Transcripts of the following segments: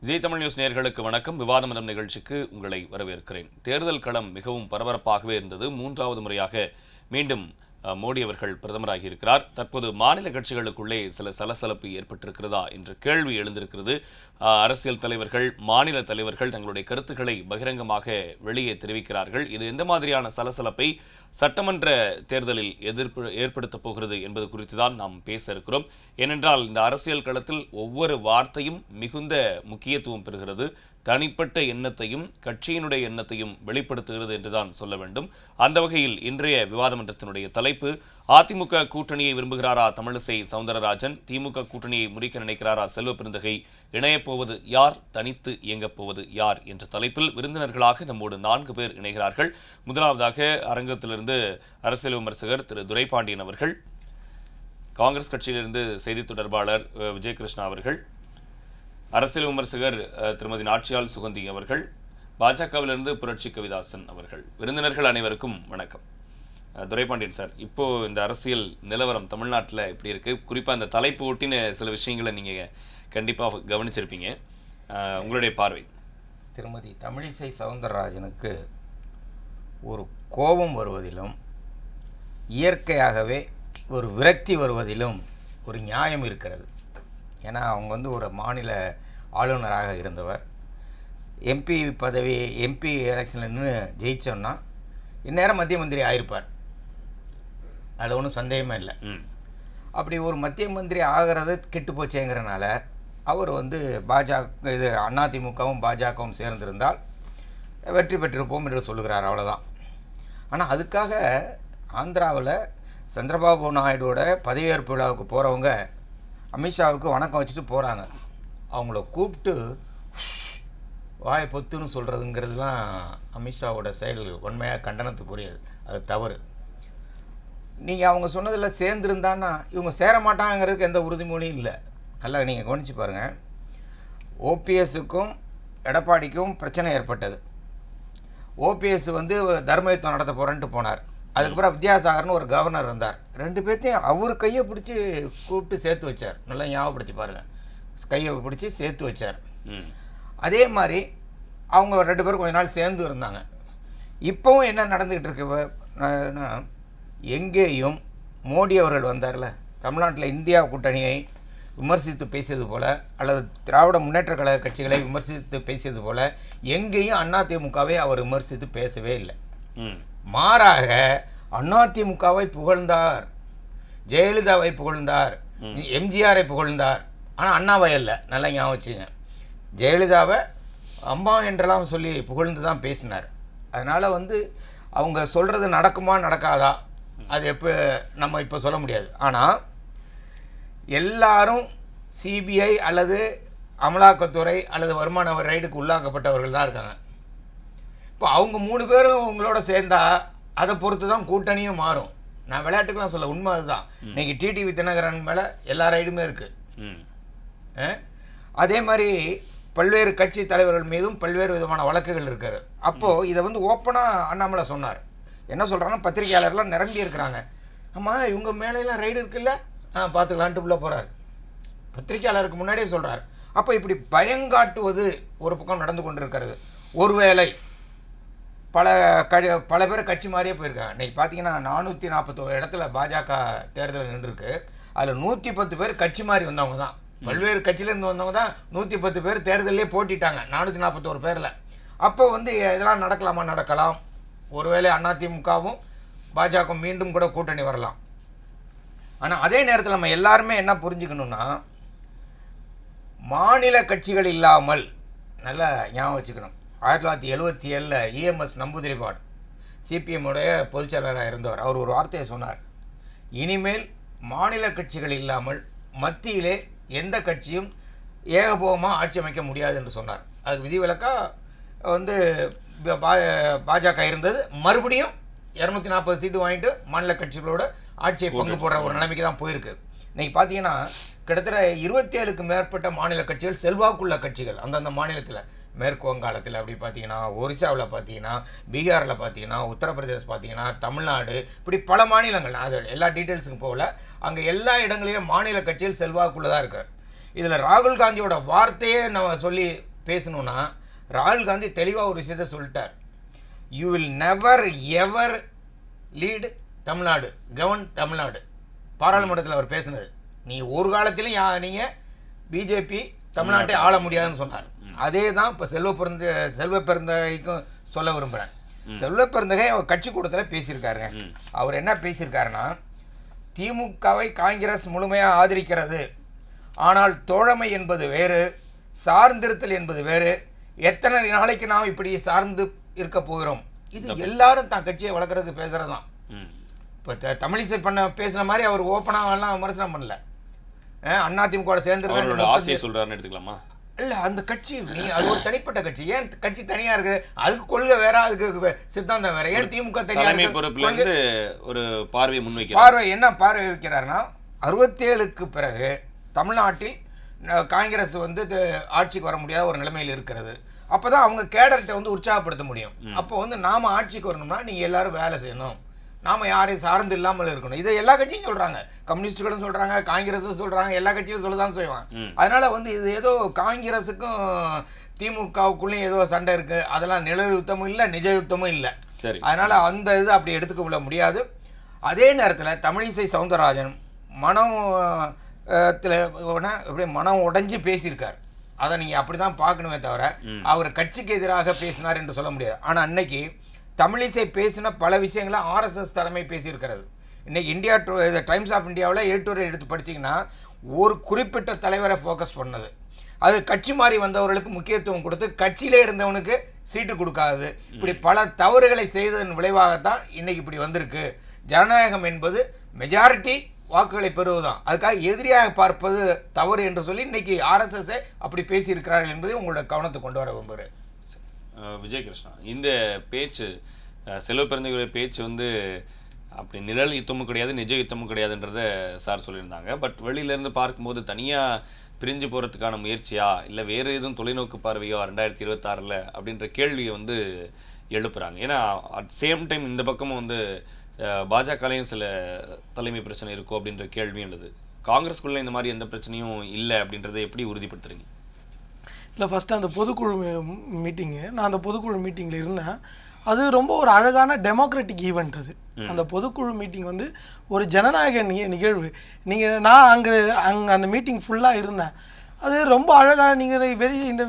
G Tamil news நேயர்களுக்கு வணக்கம். விவாதமனம் நிகழ்ச்சிக்கு உங்களை வரவேற்கிறேன். தேர்தல் களம் மிகவும் பரபரப்பாகவே இருந்தது. மூன்றாவது முறையாக மீண்டும் மோடி அவர்கள் பிரதமராகி இருக்கிறார். தற்போது மாநில கட்சிகளுக்குள்ளே சில சலசலப்பு ஏற்பட்டிருக்கிறதா என்ற கேள்வி எழுந்திருக்கிறது. அரசியல் தலைவர்கள், மாநில தலைவர்கள் தங்களுடைய கருத்துக்களை பகிரங்கமாக வெளியே தெரிவிக்கிறார்கள். இது எந்த மாதிரியான சலசலப்பை சட்டமன்ற தேர்தலில் ஏற்படுத்தப் போகிறது என்பது குறித்து தான் நாம் பேச இருக்கிறோம். ஏனென்றால் இந்த அரசியல் களத்தில் ஒவ்வொரு வார்த்தையும் மிகுந்த முக்கியத்துவம் பெறுகிறது. தனிப்பட்ட எண்ணத்தையும் கட்சியினுடைய எண்ணத்தையும் வெளிப்படுத்துகிறது என்றுதான் சொல்ல வேண்டும். அந்த வகையில் இன்றைய விவாதமன்றத்தினுடைய தலைப்பு, அதிமுக கூட்டணியை விரும்புகிறாரா தமிழிசை சவுந்தரராஜன், திமுக கூட்டணியை முறிக்க நினைக்கிறாரா செல்வ பெருந்தகை, இணையப்போவது யார், தனித்து இயங்கப் போவது யார் என்ற தலைப்பில் விருந்தினர்களாக நம்மோடு 4 பேர் இணைகிறார்கள். முதலாவதாக அரங்கத்திலிருந்து அரசியல் விமர்சகர் திரு துரைபாண்டியன் அவர்கள், காங்கிரஸ் கட்சியிலிருந்து செய்தி தொடர்பாளர் விஜயகிருஷ்ணா அவர்கள், அரசியல் விமர்சகர் திருமதி நாச்சியால் சுகந்தி அவர்கள், பாஜகவிலிருந்து புரட்சி கவிதாசன் அவர்கள். விருந்தினர்கள் அனைவருக்கும் வணக்கம். துரைபாண்டியன் சார், இப்போ இந்த அரசியல் நிலவரம் தமிழ்நாட்டில் இப்படி இருக்கு, குறிப்பாக இந்த தலைப்பு ஒட்டின சில விஷயங்களை நீங்கள் கண்டிப்பாக கவனிச்சிருப்பீங்க, உங்களுடைய பார்வை. திருமதி தமிழிசை சவுந்தரராஜனுக்கு ஒரு கோபம் வருவதிலும் இயற்கையாகவே ஒரு விரக்தி வருவதிலும் ஒரு நியாயம் இருக்கிறது. ஏன்னா அவங்க ஒரு மாநில ஆளுநராக இருந்தவர். எம்பி எலெக்ஷனில் நின்று ஜெயித்தோன்னா இந்நேரம் மத்திய மந்திரி ஆகிருப்பார், அதில் ஒன்றும் சந்தேகமே இல்லை. அப்படி ஒரு மத்திய மந்திரி ஆகிறது கெட்டு போச்சேங்கிறனால அவர் அதிமுகவும் பாஜகவும் சேர்ந்திருந்தால் வெற்றி பெற்றிருப்போம் என்று சொல்லுகிறார், அவ்வளோதான். ஆனால் அதுக்காக ஆந்திராவில் சந்திரபாபு நாயுடோட பதவியேற்பு விழாவுக்கு போகிறவங்க அமித்ஷாவுக்கு வணக்கம் வச்சுட்டு போகிறாங்க. அவங்கள கூப்பிட்டு வாயை பொத்துன்னு சொல்கிறதுங்கிறது தான் அமித்ஷாவோட செயல் உண்மையாக கண்டனத்துக்குரியது. அது தவறு. நீங்கள் அவங்க சொன்னதில் சேர்ந்துருந்தான்னா இவங்க சேர மாட்டாங்கிறதுக்கு எந்த உறுதிமொழியும் இல்லை. நல்லா நீங்கள் கவனித்து பாருங்கள். ஓபிஎஸ்ஸுக்கும் எடப்பாடிக்கும் பிரச்சனை ஏற்பட்டது. ஓபிஎஸ் தர்ம யுத்தம் நடத்த போகிறேன்ட்டு போனார். அதுக்கப்புறம் வித்யாசாகர்னு ஒரு கவர்னர் இருந்தார். 2 பேர்த்தையும் அவர் கையை பிடிச்சி கூப்பிட்டு சேர்த்து வச்சார். நல்லா ஞாபகப்படுத்தி பாருங்கள். கையை பிடிச்சி சேர்த்து வச்சார். அதே மாதிரி அவங்க 2 பேரும் கொஞ்ச நாள் சேர்ந்து இருந்தாங்க. இப்போவும் என்ன நடந்துக்கிட்டு இருக்குன்னா, எங்கேயும் மோடி அவர்கள் வந்தார்ல, தமிழ்நாட்டில் இந்தியா கூட்டணியை விமர்சித்து பேசியது போல் அல்லது திராவிட முன்னேற்ற கழக கட்சிகளை விமர்சித்து பேசியது போல் எங்கேயும் அதிமுகவை அவர் விமர்சித்து பேசவே இல்லை. மாறாக அதிமுகவை புகழ்ந்தார், ஜெயலலிதாவை புகழ்ந்தார், எம்ஜிஆரை புகழ்ந்தார். ஆனால் அண்ணாவை இல்லை. நல்லா ஞாபகம் வச்சுங்க. ஜெயலலிதாவை அம்மா என்றெல்லாம் சொல்லி புகழ்ந்து தான் பேசினார். அதனால் அவங்க சொல்கிறது நடக்குமா நடக்காதா அது நம்ம இப்போ சொல்ல முடியாது. ஆனால் எல்லாரும் சிபிஐ அல்லது அமலாக்கத்துறை அல்லது வருமான ரைடுக்கு உள்ளாக்கப்பட்டவர்கள் தான் இருக்காங்க. இப்போ அவங்க 3 பேரும் உங்களோட சேர்ந்தா அதை பொறுத்து தான் கூட்டணியும் மாறும். நான் விளையாட்டுக்கெலாம் சொல்ல, உண்மை அதுதான். இன்னைக்கு டிடிவி தினகரன் மேலே எல்லா ரைடுமே இருக்குது. அதே மாதிரி பல்வேறு கட்சி தலைவர்கள் மீதும் பல்வேறு விதமான வழக்குகள் இருக்காரு. அப்போது இதை ஓப்பனாக அண்ணாமலை சொன்னார். என்ன சொல்கிறாங்கன்னா, பத்திரிகையாளர்லாம் நிரம்பி இருக்கிறாங்க. ஆமாம், இவங்க மேலையெல்லாம் ரைடு இருக்குல்ல, பார்த்துக்கலான்ட்டு உள்ளே போகிறார். பத்திரிகையாளருக்கு முன்னாடியே சொல்கிறார். அப்போ இப்படி பயங்காட்டுவது ஒரு பக்கம் நடந்து கொண்டு இருக்கிறது. ஒருவேளை பல பேர் கட்சி மாதிரியே போயிருக்காங்க. இன்றைக்கி பார்த்தீங்கன்னா 441 இடத்துல பாஜக தேர்தலில் நின்றுருக்கு. அதில் 110 பேர் கட்சி மாதிரி வந்தவங்க தான். பல்வேறு கட்சியிலேருந்து வந்தவங்க தான் 110 பேர் தேர்தலே போட்டிட்டாங்க 441 பேரில். அப்போ இதெல்லாம் நடக்கலாமா? நடக்கலாம். ஒருவேளை அதிமுகவும் பாஜக மீண்டும் கூட கூட்டணி வரலாம். ஆனால் அதே நேரத்தில் நம்ம எல்லாருமே என்ன புரிஞ்சுக்கணுன்னா, மாநில கட்சிகள் இல்லாமல், நல்லா ஞாபகம் வச்சுக்கணும், 1977 இஎம்எஸ் நம்பூதிரிபாட் சிபிஎம்முடைய பொதுச்செயலாளராக இருந்தவர். அவர் ஒரு வார்த்தையை சொன்னார். இனிமேல் மாநில கட்சிகள் இல்லாமல் மத்தியிலே எந்த கட்சியும் ஏகபோகமாக ஆட்சி அமைக்க முடியாது என்று சொன்னார். அதுக்கு விதிவிலக்காக பாஜக இருந்தது. மறுபடியும் 240 சீட்டு வாங்கிட்டு மாநில கட்சிகளோட ஆட்சியை பங்கு போடுற ஒரு நிலைமைக்கு தான் போயிருக்கு. இன்றைக்கி பார்த்தீங்கன்னா கிட்டத்தட்ட 27க்கு மேற்பட்ட மாநில கட்சிகள், செல்வாக்குள்ள கட்சிகள் அந்தந்த மாநிலத்தில், மேற்கு வங்காளத்தில் அப்படி பார்த்தீங்கன்னா, ஒரிசாவில் பார்த்தீங்கன்னா, பீகாரில் பார்த்தீங்கன்னா, உத்தரப்பிரதேசம் பார்த்தீங்கன்னா, தமிழ்நாடு, இப்படி பல மாநிலங்கள். அது எல்லா டீட்டெயில்ஸுக்கும் போகல. அங்கே எல்லா இடங்களிலும் மாநில கட்சிகள் செல்வாக்குள்ளதாக இருக்குது. இதில் ராகுல் காந்தியோட வார்த்தையே நம்ம சொல்லி பேசணும்னா ராகுல் காந்தி தெளிவாக ஒரு விஷயத்த சொல்லிட்டார். You will never ever lead Tamil Nadu, govern Tamil Nadu. பாராளுமன்றத்தில் அவர் பேசினது. நீ ஒரு காலத்திலும் நீங்கள் பிஜேபி தமிழ்நாட்டை ஆள முடியாதுன்னு சொன்னார். அதே தான் இப்போ செல்வ பெருந்தகைக்கும் சொல்ல விரும்புகிறேன். செல்வ பெருந்தகை அவர் கட்சி கூட்டத்தில் பேசியிருக்காருங்க. அவர் என்ன பேசியிருக்காருன்னா, திமுகவை காங்கிரஸ் முழுமையாக ஆதரிக்கிறது, ஆனால் தோழமை என்பது வேறு, சார்ந்திருத்தல் என்பது வேறு. எத்தனை நாளைக்கு நாம் இப்படி சார்ந்து இருக்க போகிறோம்? இது எல்லாரும் தான் கட்சியை வளர்க்குறதுக்கு பேசுகிறது தான். இப்போ தமிழிசை பேசுன மாதிரி அவர் ஓப்பனாக எல்லாம் விமர்சனம் பண்ணல. அதிமுக சேர்ந்து ஆசையை சொல்கிறாருன்னு எடுத்துக்கலாமா? இல்லை, அந்த கட்சி அது ஒரு தனிப்பட்ட கட்சி. ஏன் கட்சி தனியாக இருக்குது? அதுக்கு கொள்கை வேற, அதுக்கு சித்தாந்தம் வேற. ஏன் திமுக தலைமை பொறுப்புலேருந்து ஒரு பார்வை முன்வைக்கிறார். பார்வை என்ன பார்வை வைக்கிறாருன்னா, 67க்கு பிறகு தமிழ்நாட்டில் காங்கிரஸ் ஆட்சிக்கு வர முடியாத ஒரு நிலைமையில் இருக்கிறது. அப்போ தான் அவங்க கேடர்கிட்ட உற்சாகப்படுத்த முடியும். அப்போ நாம் ஆட்சிக்கு வரணும்னா நீங்கள் எல்லாரும் வேலை செய்யணும், நாம் யாரையும் சார்ந்து இல்லாமல் இருக்கணும். இதை எல்லா கட்சியும் சொல்கிறாங்க. கம்யூனிஸ்டுகளும் சொல்கிறாங்க, காங்கிரஸும் சொல்கிறாங்க, எல்லா கட்சியும் சொல்ல தான் செய்வாங்க. அதனால் இது ஏதோ காங்கிரஸுக்கும் திமுகவுக்குள்ளேயும் ஏதோ சண்டை இருக்குது, அதெல்லாம் நிழல் யுத்தமும் இல்லை, நிஜ யுத்தமும் இல்லை. சரி, அதனால் அந்த இது அப்படி எடுத்துக்கொள்ள முடியாது. அதே நேரத்தில் தமிழிசை சவுந்தரராஜன் மனம் உடைஞ்சு பேசியிருக்கார். அதை நீங்கள் அப்படி தான் பார்க்கணுமே தவிர அவர் கட்சிக்கு எதிராக பேசினார் என்று சொல்ல முடியாது. ஆனால் அன்னைக்கு தமிழிசை பேசின பல விஷயங்களை ஆர்எஸ்எஸ் தலைமை பேசியிருக்கிறது. இன்றைக்கி இந்தியா டைம்ஸ் ஆஃப் இந்தியாவில் ஏட்டுரை எடுத்து படிச்சிங்கன்னா ஒரு குறிப்பிட்ட தலைவரை ஃபோக்கஸ் பண்ணது. அது கட்சி மாறி வந்தவர்களுக்கு முக்கியத்துவம் கொடுத்து கட்சியிலே இருந்தவனுக்கு சீட்டு கொடுக்காது. இப்படி பல தவறுகளை செய்ததன் விளைவாகத்தான் இன்றைக்கி இப்படி வந்திருக்கு. ஜனநாயகம் என்பது மெஜாரிட்டி வாக்குகளை பெறுவதுதான், அதுக்காக எதிரியாக பார்ப்பது தவறு என்று சொல்லி இன்னைக்கு ஆர்எஸ்எஸ்ஸை அப்படி பேசியிருக்கிறார்கள் என்பதை உங்களோட கவனத்தை கொண்டு வர விரும்புகிறேன். விஜய் கிருஷ்ணா, இந்த பேச்சு செல்வ பெருந்தகையுடைய பேச்சு அப்படி நிழல் யுத்தமும் கிடையாது, நிஜ யுத்தமும் கிடையாதுன்றத சார் சொல்லியிருந்தாங்க. பட் வெளியிலேருந்து பார்க்கும்போது தனியாக பிரிஞ்சு போகிறதுக்கான முயற்சியா இல்லை வேறு எதுவும் தொலைநோக்கு பார்வையோ 2026 அப்படின்ற கேள்வியை எழுப்புறாங்க. ஏன்னா அட் சேம் டைம் இந்த பக்கமும் பாஜகலையும் சில தலைமை பிரச்சனை இருக்கும் அப்படின்ற கேள்வியும் உள்ளது. காங்கிரஸ்குள்ளே இந்த மாதிரி எந்த பிரச்சனையும் இல்லை அப்படின்றத எப்படி உறுதிப்படுத்துறீங்க? இல்லை, ஃபஸ்ட்டு அந்த பொதுக்குழு மீட்டிங்கு, நான் அந்த பொதுக்குழு மீட்டிங்கில் இருந்தேன். அது ரொம்ப ஒரு அழகான டெமோக்ராட்டிக் ஈவெண்ட். அது அந்த பொதுக்குழு மீட்டிங் ஒரு ஜனநாயக நிகழ்வு. நான் அங்கே அந்த மீட்டிங் ஃபுல்லாக இருந்தேன். அது ரொம்ப அழகாக, நீங்கள் இந்த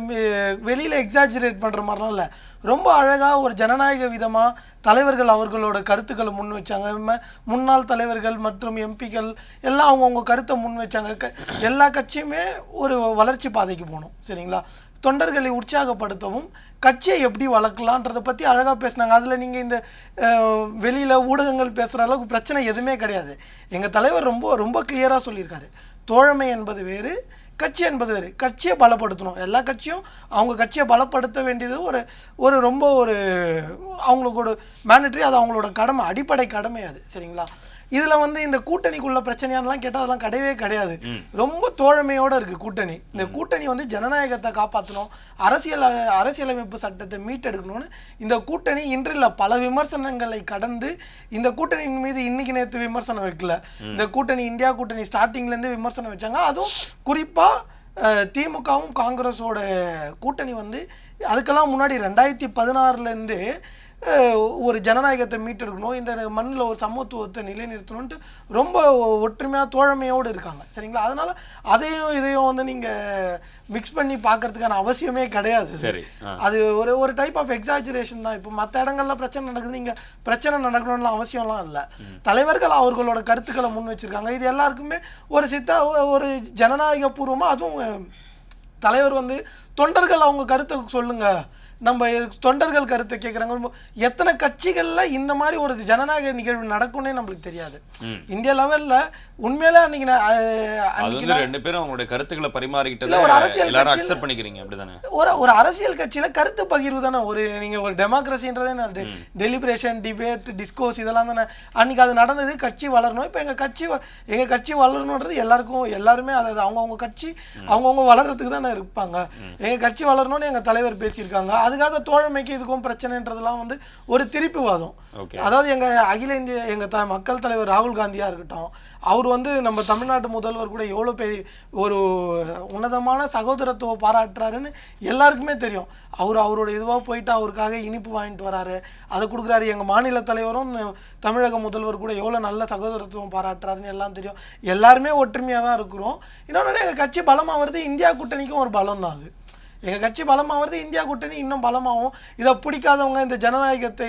வெளியில் எக்ஸாஜரேட் பண்ணுற மாதிரிலாம் இல்லை, ரொம்ப அழகாக ஒரு ஜனநாயக விதமாக தலைவர்கள் அவர்களோட கருத்துக்களை முன் வச்சாங்க. முன்னாள் தலைவர்கள் மற்றும் எம்பிக்கள் எல்லாம் அவங்கவுங்க கருத்தை முன் வச்சாங்க. எல்லா கட்சியுமே ஒரு வளர்ச்சி பாதைக்கு போகணும், சரிங்களா? தொண்டர்களை உற்சாகப்படுத்தவும் கட்சியை எப்படி வளர்க்கலான்றதை பற்றி அழகாக பேசினாங்க. அதில் நீங்கள் இந்த வெளியில் ஊடகங்கள் பேசுகிற அளவுக்கு பிரச்சனை எதுவுமே கிடையாது. எங்கள் தலைவர் ரொம்ப ரொம்ப கிளியராக சொல்லியிருக்காரு, தோழமை என்பது வேறு, கட்சி என்பது வேறு. கட்சியை பலப்படுத்தணும். எல்லா கட்சியும் அவங்க கட்சியை பலப்படுத்த வேண்டியது ஒரு ரொம்ப அவங்களுக்கு ஒரு மேண்டட்ரி, அது அவங்களோட கடமை, அடிப்படை கடமை அது, சரிங்களா? இதில் இந்த கூட்டணிக்குள்ள பிரச்சனையானலாம் கேட்டால் அதெல்லாம் கிடையவே கிடையாது. ரொம்ப தோழமையோடு இருக்குது கூட்டணி. இந்த கூட்டணி ஜனநாயகத்தை காப்பாற்றணும், அரசியலமைப்பு சட்டத்தை மீட்டெடுக்கணும்னு இந்த கூட்டணி இன்றில் பல விமர்சனங்களை கடந்து இந்த கூட்டணியின் மீது இன்னைக்கு நேற்று விமர்சனம் வைக்கல. இந்த கூட்டணி இந்தியா கூட்டணி ஸ்டார்டிங்லேருந்து விமர்சனம் வச்சாங்க. அதுவும் குறிப்பாக திமுகவும் காங்கிரஸோட கூட்டணி அதுக்கெல்லாம் முன்னாடி 2016 ஒரு ஜனநாயகத்தை மீட்டெடுக்கணும், இந்த மண்ணில் ஒரு சமத்துவத்தை நிலைநிறுத்தணும்ட்டு ரொம்ப ஒற்றுமையாக தோழமையோடு இருக்காங்க, சரிங்களா? அதனால் அதையும் இதையும் நீங்கள் மிக்ஸ் பண்ணி பார்க்கறதுக்கான அவசியமே கிடையாது. சரி, அது ஒரு டைப் ஆஃப் எக்ஸாஜரேஷன் தான். இப்போ மற்ற இடங்கள்ல பிரச்சனை நடக்குது, நீங்கள் பிரச்சனை நடக்கணும்னு அவசியம்லாம் இல்லை. தலைவர்கள் அவர்களோட கருத்துக்களை முன் வச்சுருக்காங்க. இது எல்லாருக்குமே ஒரு ஜனநாயக பூர்வமாக, அதுவும் தலைவர் தொண்டர்கள் அவங்க கருத்தை சொல்லுங்கள், நம்ம தொண்டர்கள் கருத்தை கேட்குறாங்க. எத்தனை கட்சிகளில் இந்த மாதிரி ஒரு ஜனநாயக நிகழ்வு நடக்கும்னே நம்மளுக்கு தெரியாது. இந்தியா லெவலில் உண்மையில அன்னைக்கு ரெண்டு பேரும் அவங்களுடைய கருத்துக்களை பரிமாறிக்கிட்டு ஒரு அரசியல் எல்லாரும் அக்செப்ட் பண்ணிக்கிறீங்க, அப்படிதானே? ஒரு அரசியல் கட்சியில கருத்து பகிர்வு தானே நீங்க ஒரு டெமோக்ரஸின்றதே, டெலிபரேஷன், டிபேட், டிஸ்கோர்ஸ் இதெல்லாம் தானே. அன்னைக்கு அது நடந்தது. கட்சி வளரணும். இப்போ எங்க கட்சி வளரணுன்றது எல்லாருமே அதாவது அவங்கவுங்க கட்சி அவங்கவுங்க வளர்றதுக்கு தானே இருப்பாங்க. எங்க கட்சி வளரணும்னு எங்க தலைவர் பேசியிருக்காங்க. அதுக்காக தோழமைக்கு இதுக்கும் பிரச்சனைன்றதெல்லாம் வந்து ஒரு திருப்பிவாதம். ஓகே. அதாவது அகில இந்திய மக்கள் தலைவர் ராகுல் காந்தியா இருக்கட்டும், அவர் வந்து நம்ம தமிழ்நாட்டு முதல்வர் கூட எவ்வளோ பெரிய ஒரு உன்னதமான சகோதரத்துவ பாராட்டுறாருன்னு எல்லாருக்குமே தெரியும். அவரோட இதுவாக போயிட்டு அவருக்காக இனிப்பு வாங்கிட்டு வராரு, அதை கொடுக்குறாரு. எங்கள் மாநில தலைவரும் தமிழக முதல்வர் கூட எவ்வளோ நல்ல சகோதரத்துவம் பாராட்டுறாருன்னு எல்லாம் தெரியும். எல்லாருமே ஒற்றுமையாக தான் இருக்கிறோம். இன்னொன்று, எங்கள் கட்சி பலமாக வருது, இந்தியா கூட்டணிக்கும் ஒரு பலம் தான் அது. எங்கள் கட்சி பலமாக வருது, இந்தியா கூட்டணி இன்னும் பலமாகும். இதை பிடிக்காதவங்க, இந்த ஜனநாயகத்தை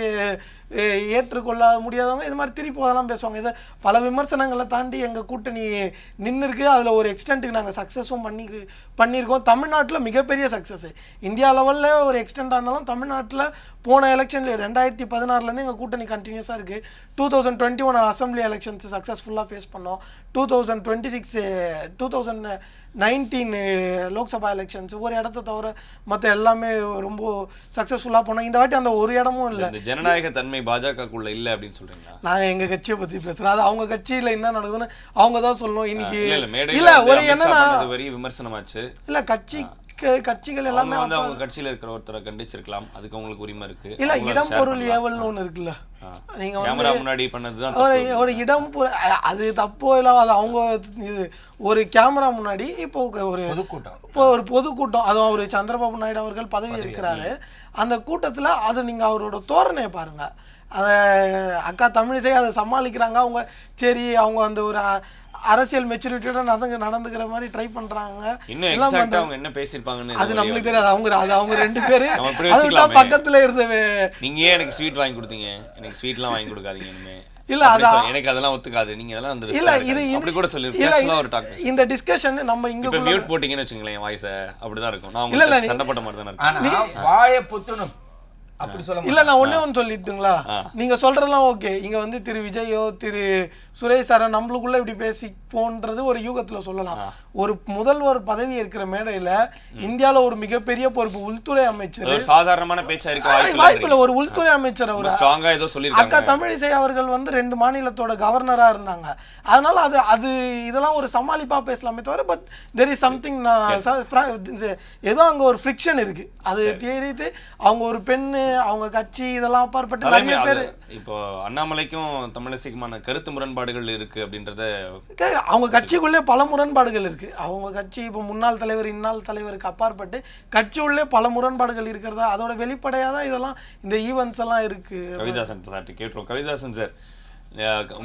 ஏற்றுக்கொள்ள முடியாதவங்க இது மாதிரி திருப்பி அதெல்லாம் பேசுவாங்க. இதை பல விமர்சனங்களை தாண்டி எங்கள் கூட்டணி நின்று இருக்கு. அதில் ஒரு எக்ஸ்டென்ட்டுக்கு நாங்கள் சக்ஸஸும் பண்ணியிருக்கோம். தமிழ்நாட்டில் மிகப்பெரிய சக்ஸஸ். இந்தியா லெவலில் ஒரு எக்ஸ்டெண்டாக இருந்தாலும் தமிழ்நாட்டில் போன எலெக்ஷனில் 2016 எங்கள் கூட்டணி கண்டினியூஸாக இருக்குது. 2021 அசம்பிளி எலெக்ஷன்ஸ் சக்ஸஸ்ஃபுல்லாக ஃபேஸ் பண்ணோம். 2019 லோக்சபா எலெக்ஷன்ஸ் ஒரு இடத்த தவிர மற்ற எல்லாமே ரொம்ப சக்ஸஸ்ஃபுல்லாக போனோம். இந்த வாட்டி அந்த ஒரு இடமும் இல்லை. ஜனநாயக தன்மை பாஜகக்குள்ள இல்லை அப்படின்னு சொல்றீங்களா? நாங்கள் எங்கள் கட்சியை பற்றி பேசுகிறோம். அது அவங்க கட்சியில் என்ன நடக்குதுன்னு அவங்க தான் சொல்லணும். இன்னைக்கு இல்லை ஒரு என்னன்னா பெரிய விமர்சனமாச்சு. இல்லை கட்சிகள் எல்லாமே வந்து அவங்க கட்சியில இருக்கிற ஒருத்தரை கண்டிச்சிருக்கலாம், அதுக்கு உங்களுக்கு உரிமை இருக்கு. இல்ல இடம் பொருள் ஏவல்னு ஒண்ணு இருக்குல்ல, நீங்க கேமரா முன்னாடி பண்ணதுதான் ஒரு இடம் அது தப்போ இல்ல, அது அவங்க இது ஒரு கேமரா முன்னாடி இப்போ ஒரு பொதுக்கூட்டம், அதுவும் அவர் சந்திரபாபு நாயுடு அவர்கள் பதவி இருக்கிறாரு. அந்த கூட்டத்துல அது நீங்க அவரோட தோரணையை பாருங்க. அதை அக்கா தமிழிசை அதை சமாளிக்கிறாங்க. அவங்க சரி அவங்க அந்த ஒரு அரசியல் மெச்சூரிட்டியோட நடந்துக்கிற மாதிரி ட்ரை பண்றாங்க. அவங்க என்ன பேசிருப்பாங்கன்னு அது நம்மளுக்கு தெரியாது. அவங்க ரெண்டு பேரு அதுதான் பக்கத்துல இருந்தவே. நீங்க ஏன் எனக்கு ஸ்வீட் வாங்கி கொடுத்தீங்க, எனக்கு ஸ்வீட்லாம் வாங்கி கொடுக்காதீங்க இனிமே. இல்ல அதான் எனக்கு அதெல்லாம் ஒத்துக்காது, நீங்க அதெல்லாம் அந்த இல்ல இது அப்படி கூட சொல்லிருக்கீங்க. ஒரு டாக் இந்த டிஸ்கஷன் நம்ம இங்க இப்ப மியூட் போட்டீங்கன்னு வெச்சுங்களேன், வாய்ஸ் அப்படிதான் இருக்கும். நான் உங்களுக்கு சண்டை போட்ட மாதிரி தான் இருக்கும். ஆனா வாயை புத்துணும் அப்படி சொல்ல இல்ல. நான் ஒண்ணே ஒன்று சொல்லிட்டுங்களா, நீங்க சொல்றதெல்லாம் ஓகே. இங்க வந்து திரு விஜயோ திரு சுரேஷ் சாரோ நம்மளுக்குள்ள இப்படி பேசி போன்றது ஒரு யூகத்துல சொல்லலாம். ஒரு முதல்வர் பதவி இருக்கிற மேடையில இந்தியால ஒரு மிகப்பெரிய பொறுப்பு உள்துறை அமைச்சர், சாதாரணமான பேச்சா இருக்க வாய்ப்பில்லை. ஒரு உள்துறை அமைச்சர் அவர் ஸ்ட்ராங்கா ஏதோ சொல்லிருக்காங்க. அக்கா தமிழிசை அவர்கள் வந்து 2 மாநிலத்தோட கவர்னரா இருந்தாங்க. அதனால அது இதெல்லாம் ஒரு சமாளிப்பா பேசலாமே தவிர, பட் தெர் இஸ் சம்திங் ஏதோ அங்க ஒரு ஃப்ரிக்ஷன் இருக்கு. அது தெரியுது. அவங்க ஒரு பெண்ணு, அவங்க கட்சி, இதெல்லாம் அப்பாற்பட்டு நிறைய பேர். இப்போ அண்ணாமலைக்கும் தமிழிசைக்குமான கருத்து முரண்பாடுகள் இருக்கு அப்படின்றத, அவங்க கட்சிக்குள்ளே பல முரண்பாடுகள் இருக்கு. அவங்க கட்சி இப்போ முன்னாள் தலைவர் இன்னாள் தலைவருக்கு அப்பாற்பட்டு கட்சி உள்ளே பல முரண்பாடுகள் இருக்கிறதா, அதோட வெளிப்படையாக தான் இதெல்லாம் இந்த ஈவெண்ட்ஸ் எல்லாம் இருக்கு. கவிதாசன் சார் கேட்டுருவோம். கவிதாசன் சார்,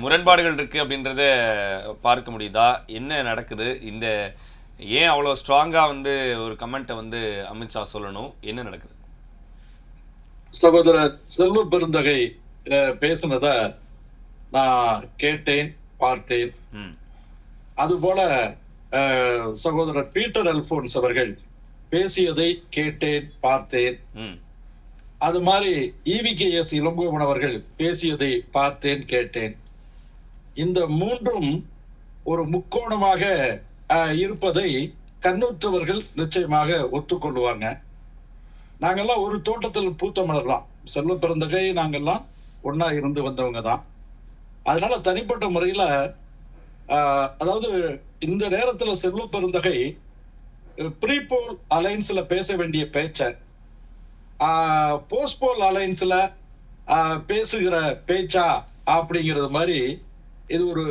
முரண்பாடுகள் இருக்கு அப்படின்றத பார்க்க முடியுதா? என்ன நடக்குது? இந்த ஏன் அவ்வளோ ஸ்ட்ராங்கா வந்து ஒரு கமெண்ட்டை வந்து அமித்ஷா சொல்லணும்? என்ன நடக்குது? சகோதரர் செல்வ பெருந்தகை பேசினத நான் கேட்டேன், பார்த்தேன். அதுபோல சகோதரர் பீட்டர் அல்போன்ஸ் அவர்கள் பேசியதை கேட்டேன், பார்த்தேன். அது மாதிரி EVKS இளங்கோவன் அவர்கள் பேசியதை பார்த்தேன், கேட்டேன். இந்த மூன்றும் ஒரு முக்கோணமாக இருப்பதை கண்ணுற்றவர்கள் நிச்சயமாக ஒத்துக்கொள்வாங்க. நாங்கெல்லாம் ஒரு தோட்டத்தில் பூத்த மலர் தான். செல்வ பெருந்தகை நாங்கெல்லாம் ஒன்னா இருந்து வந்தவங்க தான். அதனால தனிப்பட்ட முறையில அதாவது இந்த நேரத்துல செல்வ பெருந்தகை ப்ரீபோல் அலைன்ஸ்ல பேச வேண்டிய பேச்ச போஸ்ட்போல் அலைன்ஸ்ல பேசுகிற பேச்சா அப்படிங்கிறது மாதிரி இது ஒரு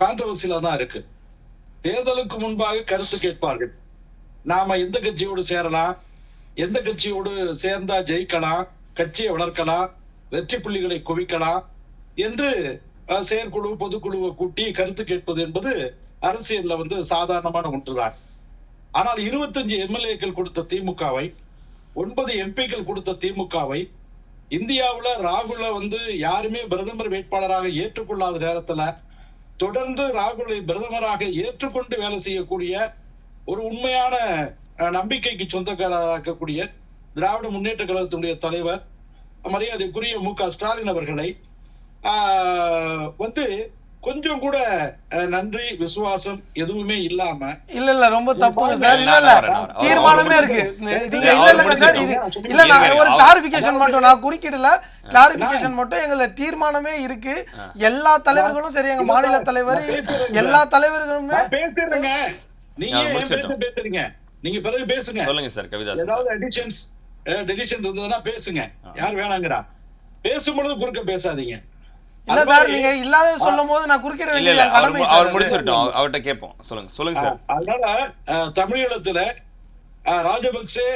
கான்ட்ரவர்சியில தான் இருக்கு. தேர்தலுக்கு முன்பாக கருத்து கேட்பார்கள். நாம எந்த கட்சியோடு சேரலாம், எந்த கட்சியோடு சேர்ந்தா ஜெயிக்கலாம், கட்சியை வளர்க்கலாம், வெற்றி புள்ளிகளை குவிக்கலாம் என்று செயற்குழு பொதுக்குழுவை கூட்டி கருத்து கேட்பது என்பது அரசியல்ல வந்து சாதாரணமான ஒன்றுதான். ஆனால் 25 MLAக்கள் கொடுத்த திமுகவை, 9 MPக்கள் கொடுத்த திமுகவை, இந்தியாவுல ராகுல வந்து யாருமே பிரதமர் வேட்பாளராக ஏற்றுக்கொள்ளாத நேரத்துல தொடர்ந்து ராகுலை பிரதமராக ஏற்றுக்கொண்டு வேலை செய்யக்கூடிய ஒரு உண்மையான நம்பிக்கைக்கு சொந்தக்காரராக இருக்கக்கூடிய திராவிட முன்னேற்ற கழகத்தினுடைய தலைவர் மரியாதைக்குரிய MK ஸ்டாலின் அவர்களை வந்து கொஞ்சம் கூட நன்றி விசுவாசம் எதுவுமே இல்லாம இல்ல ரொம்ப தப்பு சார். இல்ல தீர்மானமே இருக்கு. நீங்க இல்ல சார், இது இல்ல நான் ஒரு கிளாரிஃபிகேஷன் மட்டும், நான் குறுக்கிடல, கிளாரிஃபிகேஷன் மட்டும். எங்கள தீர்மானமே இருக்கு. எல்லா தலைவர்களும் சரி, எங்க மாநில தலைவர் எல்லா தலைவர்களுமே பேசுறீங்க. நீங்க பேசுறீங்க, நீங்க பிறகு பேசுங்க. சொல்லுங்க சார் கவிதாசன். ஏதாவது அடிஷன்ஸ் டெசிஷன் இருந்ததுன்னா பேசுங்க, யார் வேணாங்கிறா? பேசும்பொழுது குறுக்க பேசாதீங்க. இல்ல சார், நீங்க இல்லாத சொல்லும் போது நான் குறுக்கிட இல்ல வேண்டியது இல்ல என் கடமை அவர் சார். முடிச்சிட்டோம், அவர்கிட்ட கேட்போம். சொல்லுங்க சார். அதனால தமிழீழத்துல ராஜபக்சே,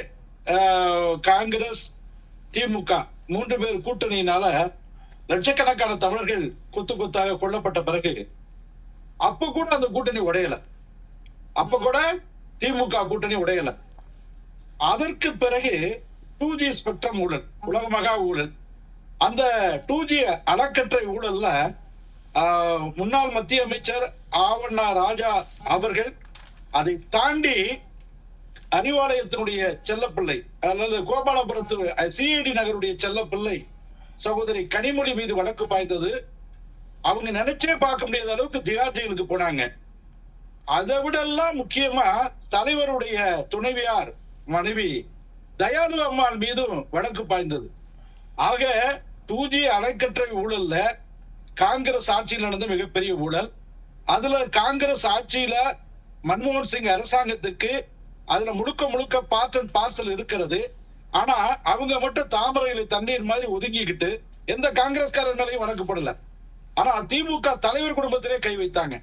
காங்கிரஸ், திமுக 3 பேர் கூட்டணியினால லட்சக்கணக்கான தமிழர்கள் கொத்து கொத்தாக கொல்லப்பட்ட பிறகு அப்ப கூட அந்த கூட்டணி உடையல, அப்ப கூட திமுக கூட்டணி உடையல. அதற்கு பிறகு 2G ஸ்பெக்ட்ரம் ஊழல், உலக மகா ஊழல். அந்த 2G அறக்கட்டளை ஊழல்ல முன்னாள் மத்திய அமைச்சர் ஆவண்ணா ராஜா அவர்கள், அதை தாண்டி அறிவாலயத்தினுடைய செல்லப்பிள்ளை அல்லது கோபாலபுரத்து சிஐடி நகருடைய செல்லப்பிள்ளை சகோதரி கனிமொழி மீது வழக்கு பாய்ந்தது. அவங்க நினைச்சே பார்க்க முடியாத அளவுக்கு திகார் ஜெயிலுக்கு போனாங்க. அதை விட எல்லாம் முக்கியமா தலைவருடைய துணைவியார் மனைவி தயாளு அம்மாள் மீதும் வழக்கு பாய்ந்தது. ஆக 2G அறக்கட்டளை ஊழல்ல காங்கிரஸ் ஆட்சியில் நடந்த மிகப்பெரிய ஊழல். அதுல காங்கிரஸ் ஆட்சியில மன்மோகன் சிங் அரசாங்கத்துக்கு அதுல முழுக்க முழுக்க பார்ட் அண்ட் பார்சல் இருக்கிறது. ஆனா அவங்க மட்டும் தாமரையில தண்ணீர் மாதிரி ஒதுங்கிக்கிட்டு எந்த காங்கிரஸ்காரர் மேலையும் வழக்கப்படல. ஆனா திமுக தலைவர் குடும்பத்திலே கை வைத்தாங்க.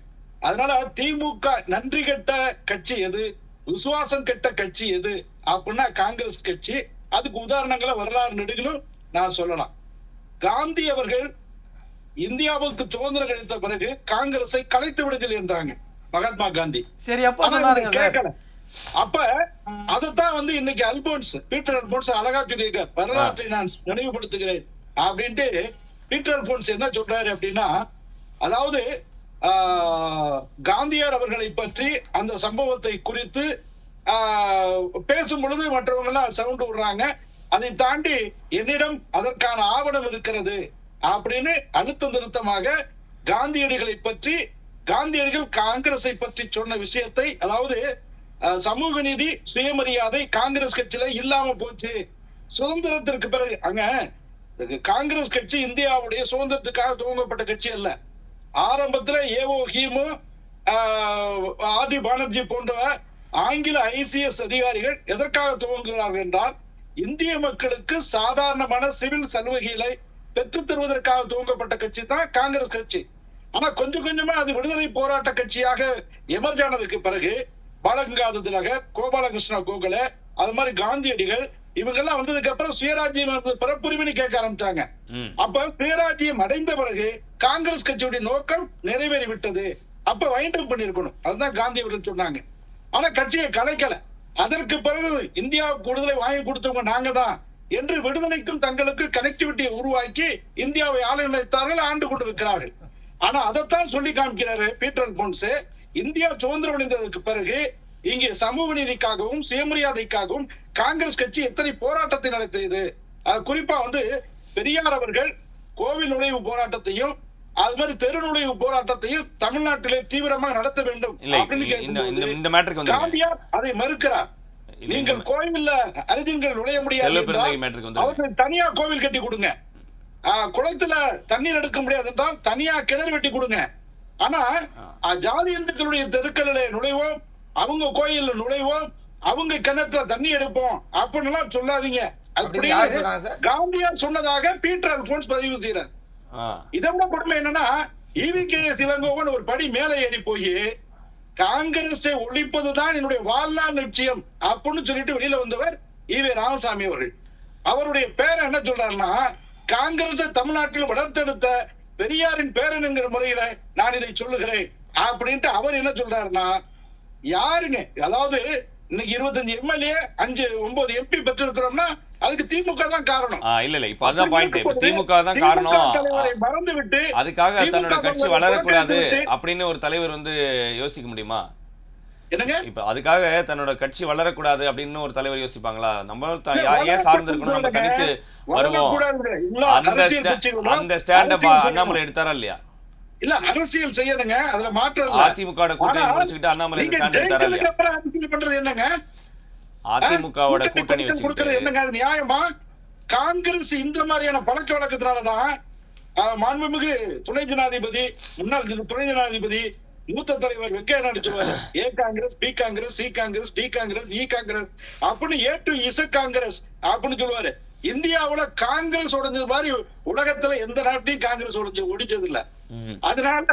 அதனால திமுக நன்றி கெட்ட கட்சி எது, விசுவாசம் கெட்ட கட்சி எது அப்படின்னா காங்கிரஸ் கட்சி. அதுக்கு உதாரணங்களை வரலாறு நெடுகிலும் நான் சொல்லலாம். காந்தி அவர்கள் இந்தியாவுக்கு சுதந்திரம் கிடைத்த பிறகு காங்கிரஸை கலைத்து விடுங்கள் என்றாங்க மகாத்மா காந்தி. சரி, அப்ப சொன்னாருங்க கேட்கல. அப்ப அதத்தான் இன்னைக்கு அல்போன்ஸ், பீட்டர் அல்போன்ஸ் அழகா சொல்லியிருக்கார். வரலாற்றை நான் நினைவுபடுத்துகிறேன் அப்படின்ட்டு பீட்டர் அல்போன்ஸ் என்ன சொல்றாரு அப்படின்னா, அதாவது காந்தியார் அவர்களை பற்றி அந்த சம்பவத்தை குறித்து பேசும் பொழுது மற்றவங்க எல்லாம் சவுண்ட் விடுறாங்க. அதை தாண்டி என்னிடம் அதற்கான ஆவணம் இருக்கிறது அப்படின்னு அழுத்த நிறுத்தமாக காந்தியடிகளை பற்றி, காந்தியடிகள் காங்கிரஸை பற்றி சொன்ன விஷயத்தை, அதாவது சமூக நீதி, சுயமரியாதை காங்கிரஸ் கட்சியில இல்லாம போச்சு. சுதந்திரத்திற்கு பிறகு அங்க காங்கிரஸ் கட்சி இந்தியாவுடைய சுதந்திரத்துக்காக துவங்கப்பட்ட கட்சி அல்ல. ஆரம்பத்துல ஏஓ ஹீமு, ஆர்டி பானர்ஜி போன்ற ஆங்கில ICS அதிகாரிகள் எதற்காக துவங்குகிறார்கள் என்றால் இந்திய மக்களுக்கு சாதாரணமான சிவில் சலுகைகளை பெற்றுத் தருவதற்காக துவங்கப்பட்ட கட்சி தான் காங்கிரஸ் கட்சி. ஆனா கொஞ்சம் கொஞ்சமா அது விடுதலை போராட்ட கட்சியாக எமர்ஜ் ஆனதுக்கு பிறகு பாலகங்காதர திலகர், கோபாலகிருஷ்ண கோகலே, அது மாதிரி காந்தியடிகள் இவங்க எல்லாம் வந்ததுக்கு அப்புறம் சுயராஜ்யம் பிறப்புரிமை கேட்க ஆரம்பிச்சாங்க. அப்ப சுயராஜ்யம் அடைந்த பிறகு காங்கிரஸ் கட்சியுடைய நோக்கம் நிறைவேறி விட்டது, அப்ப வைண்ட் அப் பண்ணிருக்கணும், அதுதான் காந்தி அவர்கள் சொன்னாங்க. ஆனா கட்சியை கலைக்கல. அதற்கு பிறகு இந்தியாவுக்கு விடுதலை வாங்கி கொடுத்தவங்க நாங்க தான் என்று விடுதலைக்கும் தங்களுக்கு கனெக்டிவிட்டியை உருவாக்கி இந்தியாவை ஆள நிலைத்தார்கள், ஆண்டு கொண்டிருக்கிறார்கள். ஆனா அதைத்தான் சொல்லி காமிக்கிறாரு பீட்டர் அல்போன்ஸ். இந்தியா சுதந்திரம் அடைந்ததற்கு பிறகு இங்கே சமூக நீதிக்காகவும் சுயமரியாதைக்காகவும் காங்கிரஸ் கட்சி எத்தனை போராட்டத்தை நடத்தியது. குறிப்பா பெரியார் அவர்கள் கோவில் நுழைவு போராட்டத்தையும் அது மாதிரி தெரு நுழைவு போராட்டத்தையும் தமிழ்நாட்டிலே தீவிரமாக நடத்த வேண்டும் அப்படின்னு காந்தியார் அதை மறுக்கிறார். நீங்கள் கோவில்ல அறிஞர்கள் நுழைய முடியாது, அவர்கள் தனியா கோவில் கட்டி கொடுங்க. குளத்துல தண்ணீர் எடுக்க முடியாது என்றால் தனியா கிணறு வெட்டி கொடுங்க. ஆனா ஜாதி இந்துக்களுடைய தெருக்களிலே நுழைவோம், அவங்க கோயில்ல நுழைவோம், அவங்க கிணத்துல தண்ணி எடுப்போம் அப்படின்னு சொல்லாதீங்க. காந்தியார் சொன்னதாக பீட்டர் அல்போன்ஸ் பதிவு செய்யறார். இதை விட கொடுமை என்னன்னா, EVKS இளங்கோவன் ஒரு படி மேலே ஏறி போய் காங்கிரஸை ஒழிப்பதுதான் என்னுடைய வாழ்நாள் லட்சியம் அப்படின்னு சொல்லிட்டு வெளியில வந்தவர் ஈவே ராமசாமி அவர்கள். அவருடைய பேரை என்ன சொல்றாருன்னா, காங்கிரஸை தமிழ்நாட்டில் வளர்த்தெடுத்த பெரியாரின் பேரன் என்கிற முறையில நான் இதை சொல்லுகிறேன் அப்படின்ட்டு அவர் என்ன சொல்றாருன்னா, யாருங்க, அதாவது இன்னைக்கு 25 MLA 9 MP பெற்றிருக்கிறோம்னா அதுக்கு திமுக தான் காரணம். இல்ல இப்ப அதான் பாயிண்ட். இப்ப திமுக தான் காரணம், மறந்து விட்டு அதுக்காக தன்னோட கட்சி வளரக்கூடாது அப்படின்னு ஒரு தலைவர் யோசிக்க முடியுமா? என்னங்க, இப்ப அதுக்காக தன்னோட கட்சி வளரக்கூடாது அப்படின்னு ஒரு தலைவர் யோசிப்பாங்களா? நம்ம ஏன் சார்ந்து இருக்கணும், நம்ம தனித்து வருவோம், அந்த ஸ்டாண்ட அண்ணாமலை எடுத்தாரா இல்லையா? இல்ல அரசியல் செய்யணுங்க, அதுல மாற்றம். அதிமுக கூட்டணி முடிச்சுக்கிட்டு அண்ணாமலை ஸ்டாண்ட் எடுத்தாரா இல்லையா? அரசியல் பண்றது என்னங்க? அதிமுகவோட கூட்டணி வச்சுக்கிட்டு என்னங்க அது நியாயமா? காங்கிரஸ் இந்த மாதிரியான பழக்க வழக்கத்தினாலதான் மாண்புமிகு துணை ஜனாதிபதி, முன்னாள் துணை ஜனாதிபதி மூத்த தலைவர் வெங்கையா நாயுடு சொல்லுவாரு, A Congress, B Congress, C Congress, D Congress, E Congress அப்படின்னு ஏ டு இசட் காங்கிரஸ் அப்படின்னு சொல்லுவாரு. இந்தியாவுல காங்கிரஸ் உடைஞ்சது மாதிரி உலகத்துல எந்த நாட்டையும் காங்கிரஸ் ஒடிச்சது இல்ல. அதனால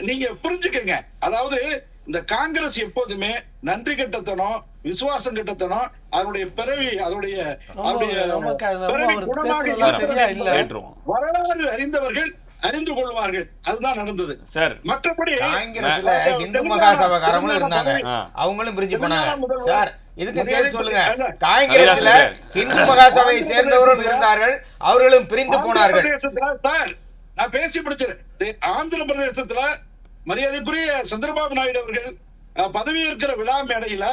நீங்க புரிஞ்சுக்கங்க, அதாவது இந்த காங்கிரஸ் எப்போதுமே நன்றி கெட்டத்தனம், விசுவாசம் கெட்டத்தனம், அதனுடைய பிறவி, அதனுடைய வரலாறு அறிந்தவர்கள் அறிந்து கொள்வார்கள். அதுதான் நடந்தது சார். மற்றபடி காங்கிரஸ்ல இந்து மகாசபைக்காரங்களும் இருந்தாங்க, அவங்களும் பிரிஞ்சு போனாங்க சார். இதுக்கு சேர்த்து சொல்லுங்க, காங்கிரஸ்ல இந்து மகாசபையை சேர்ந்தவரும் இருந்தார்கள், அவர்களும் பிரிந்து போனார்கள். சார் நான் பேசி முடிச்சிருக்கேன். ஆந்திர பிரதேசத்துல மரியாதைக்குரிய சந்திரபாபு நாயுடு அவர்கள் பதவியேற்கிற விழா மேடையில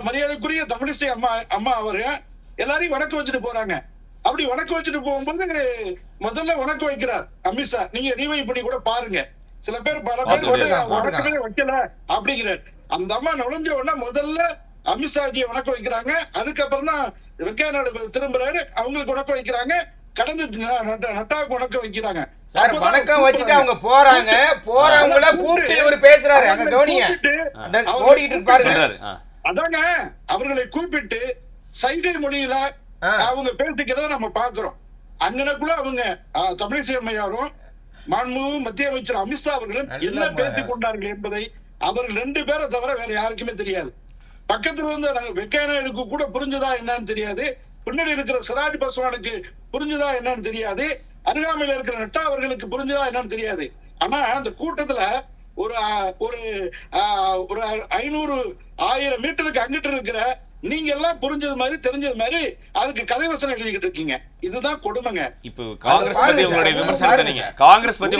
மரியாதைக்குரிய தமிழிசை அம்மா அவர்கள் எல்லாரையும் வணக்கம் வச்சுட்டு போறாங்க. அப்படி வணக்கம் வச்சுட்டு போகும்போது முதல்ல வணக்கம் வைக்கிறார் அமித்ஷா. நீங்க ரீவை பண்ணி கூட பாருங்க, சில பேர் பல பேர் வணக்கமே வைக்கல அப்படிங்கிறார். அந்த அம்மா நுழைஞ்ச உடனே முதல்ல அமித்ஷாஜியை வணக்கம் வைக்கிறாங்க. அதுக்கப்புறம் தான் வெங்கையா நாயுடு திரும்புறாரு, அவங்களுக்கு வணக்கம் வைக்கிறாங்க. கடந்து நட்டாவுக்கு வணக்கம் வைக்கிறாங்க. வணக்கம் வச்சுட்டு அவங்க போறாங்க, போறவங்கள கூப்பிட்டு இவர் பேசுறாரு. அங்க கவனிங்க, ஓடிட்டு பாருங்க. அதாங்க அவர்களை கூப்பிட்டு சைகை மொழியில அவங்க பேசிக்கிறத நம்ம பாக்குறோம். அங்கனக்குள்ள அவங்க தமிழிசை அம்மையாரும் மாண்புமிகு மத்திய அமைச்சர் அமித்ஷா அவர்களும் என்ன பேசிக் கொண்டார்கள் என்பதை அவர்கள் 2 பேரை தவிர வேற யாருக்குமே தெரியாது. பக்கத்துல வந்து வெங்கையா நாயுடுக்கு கூட புரிஞ்சுதா என்னன்னு தெரியாது, பின்னாடி இருக்கிற சிராஜ் பஸ்வானுக்கு புரிஞ்சுதா என்னன்னு தெரியாது, அருகாமையில இருக்கிற நட்டா அவர்களுக்கு புரிஞ்சுதா என்னன்னு தெரியாது. ஆனா அந்த கூட்டத்துல ஒரு 500-1000 மீட்டருக்கு அங்கிட்டு இருக்கிற நீங்க எல்லாம் புரிஞ்சது மாதிரி தெரிஞ்சது மாதிரி அதுக்கு கதை வசனம் எழுதிக்கிட்டு இருக்கீங்க. இதுதான் கொடுமைங்க. இப்போ காங்கிரஸ் பத்தி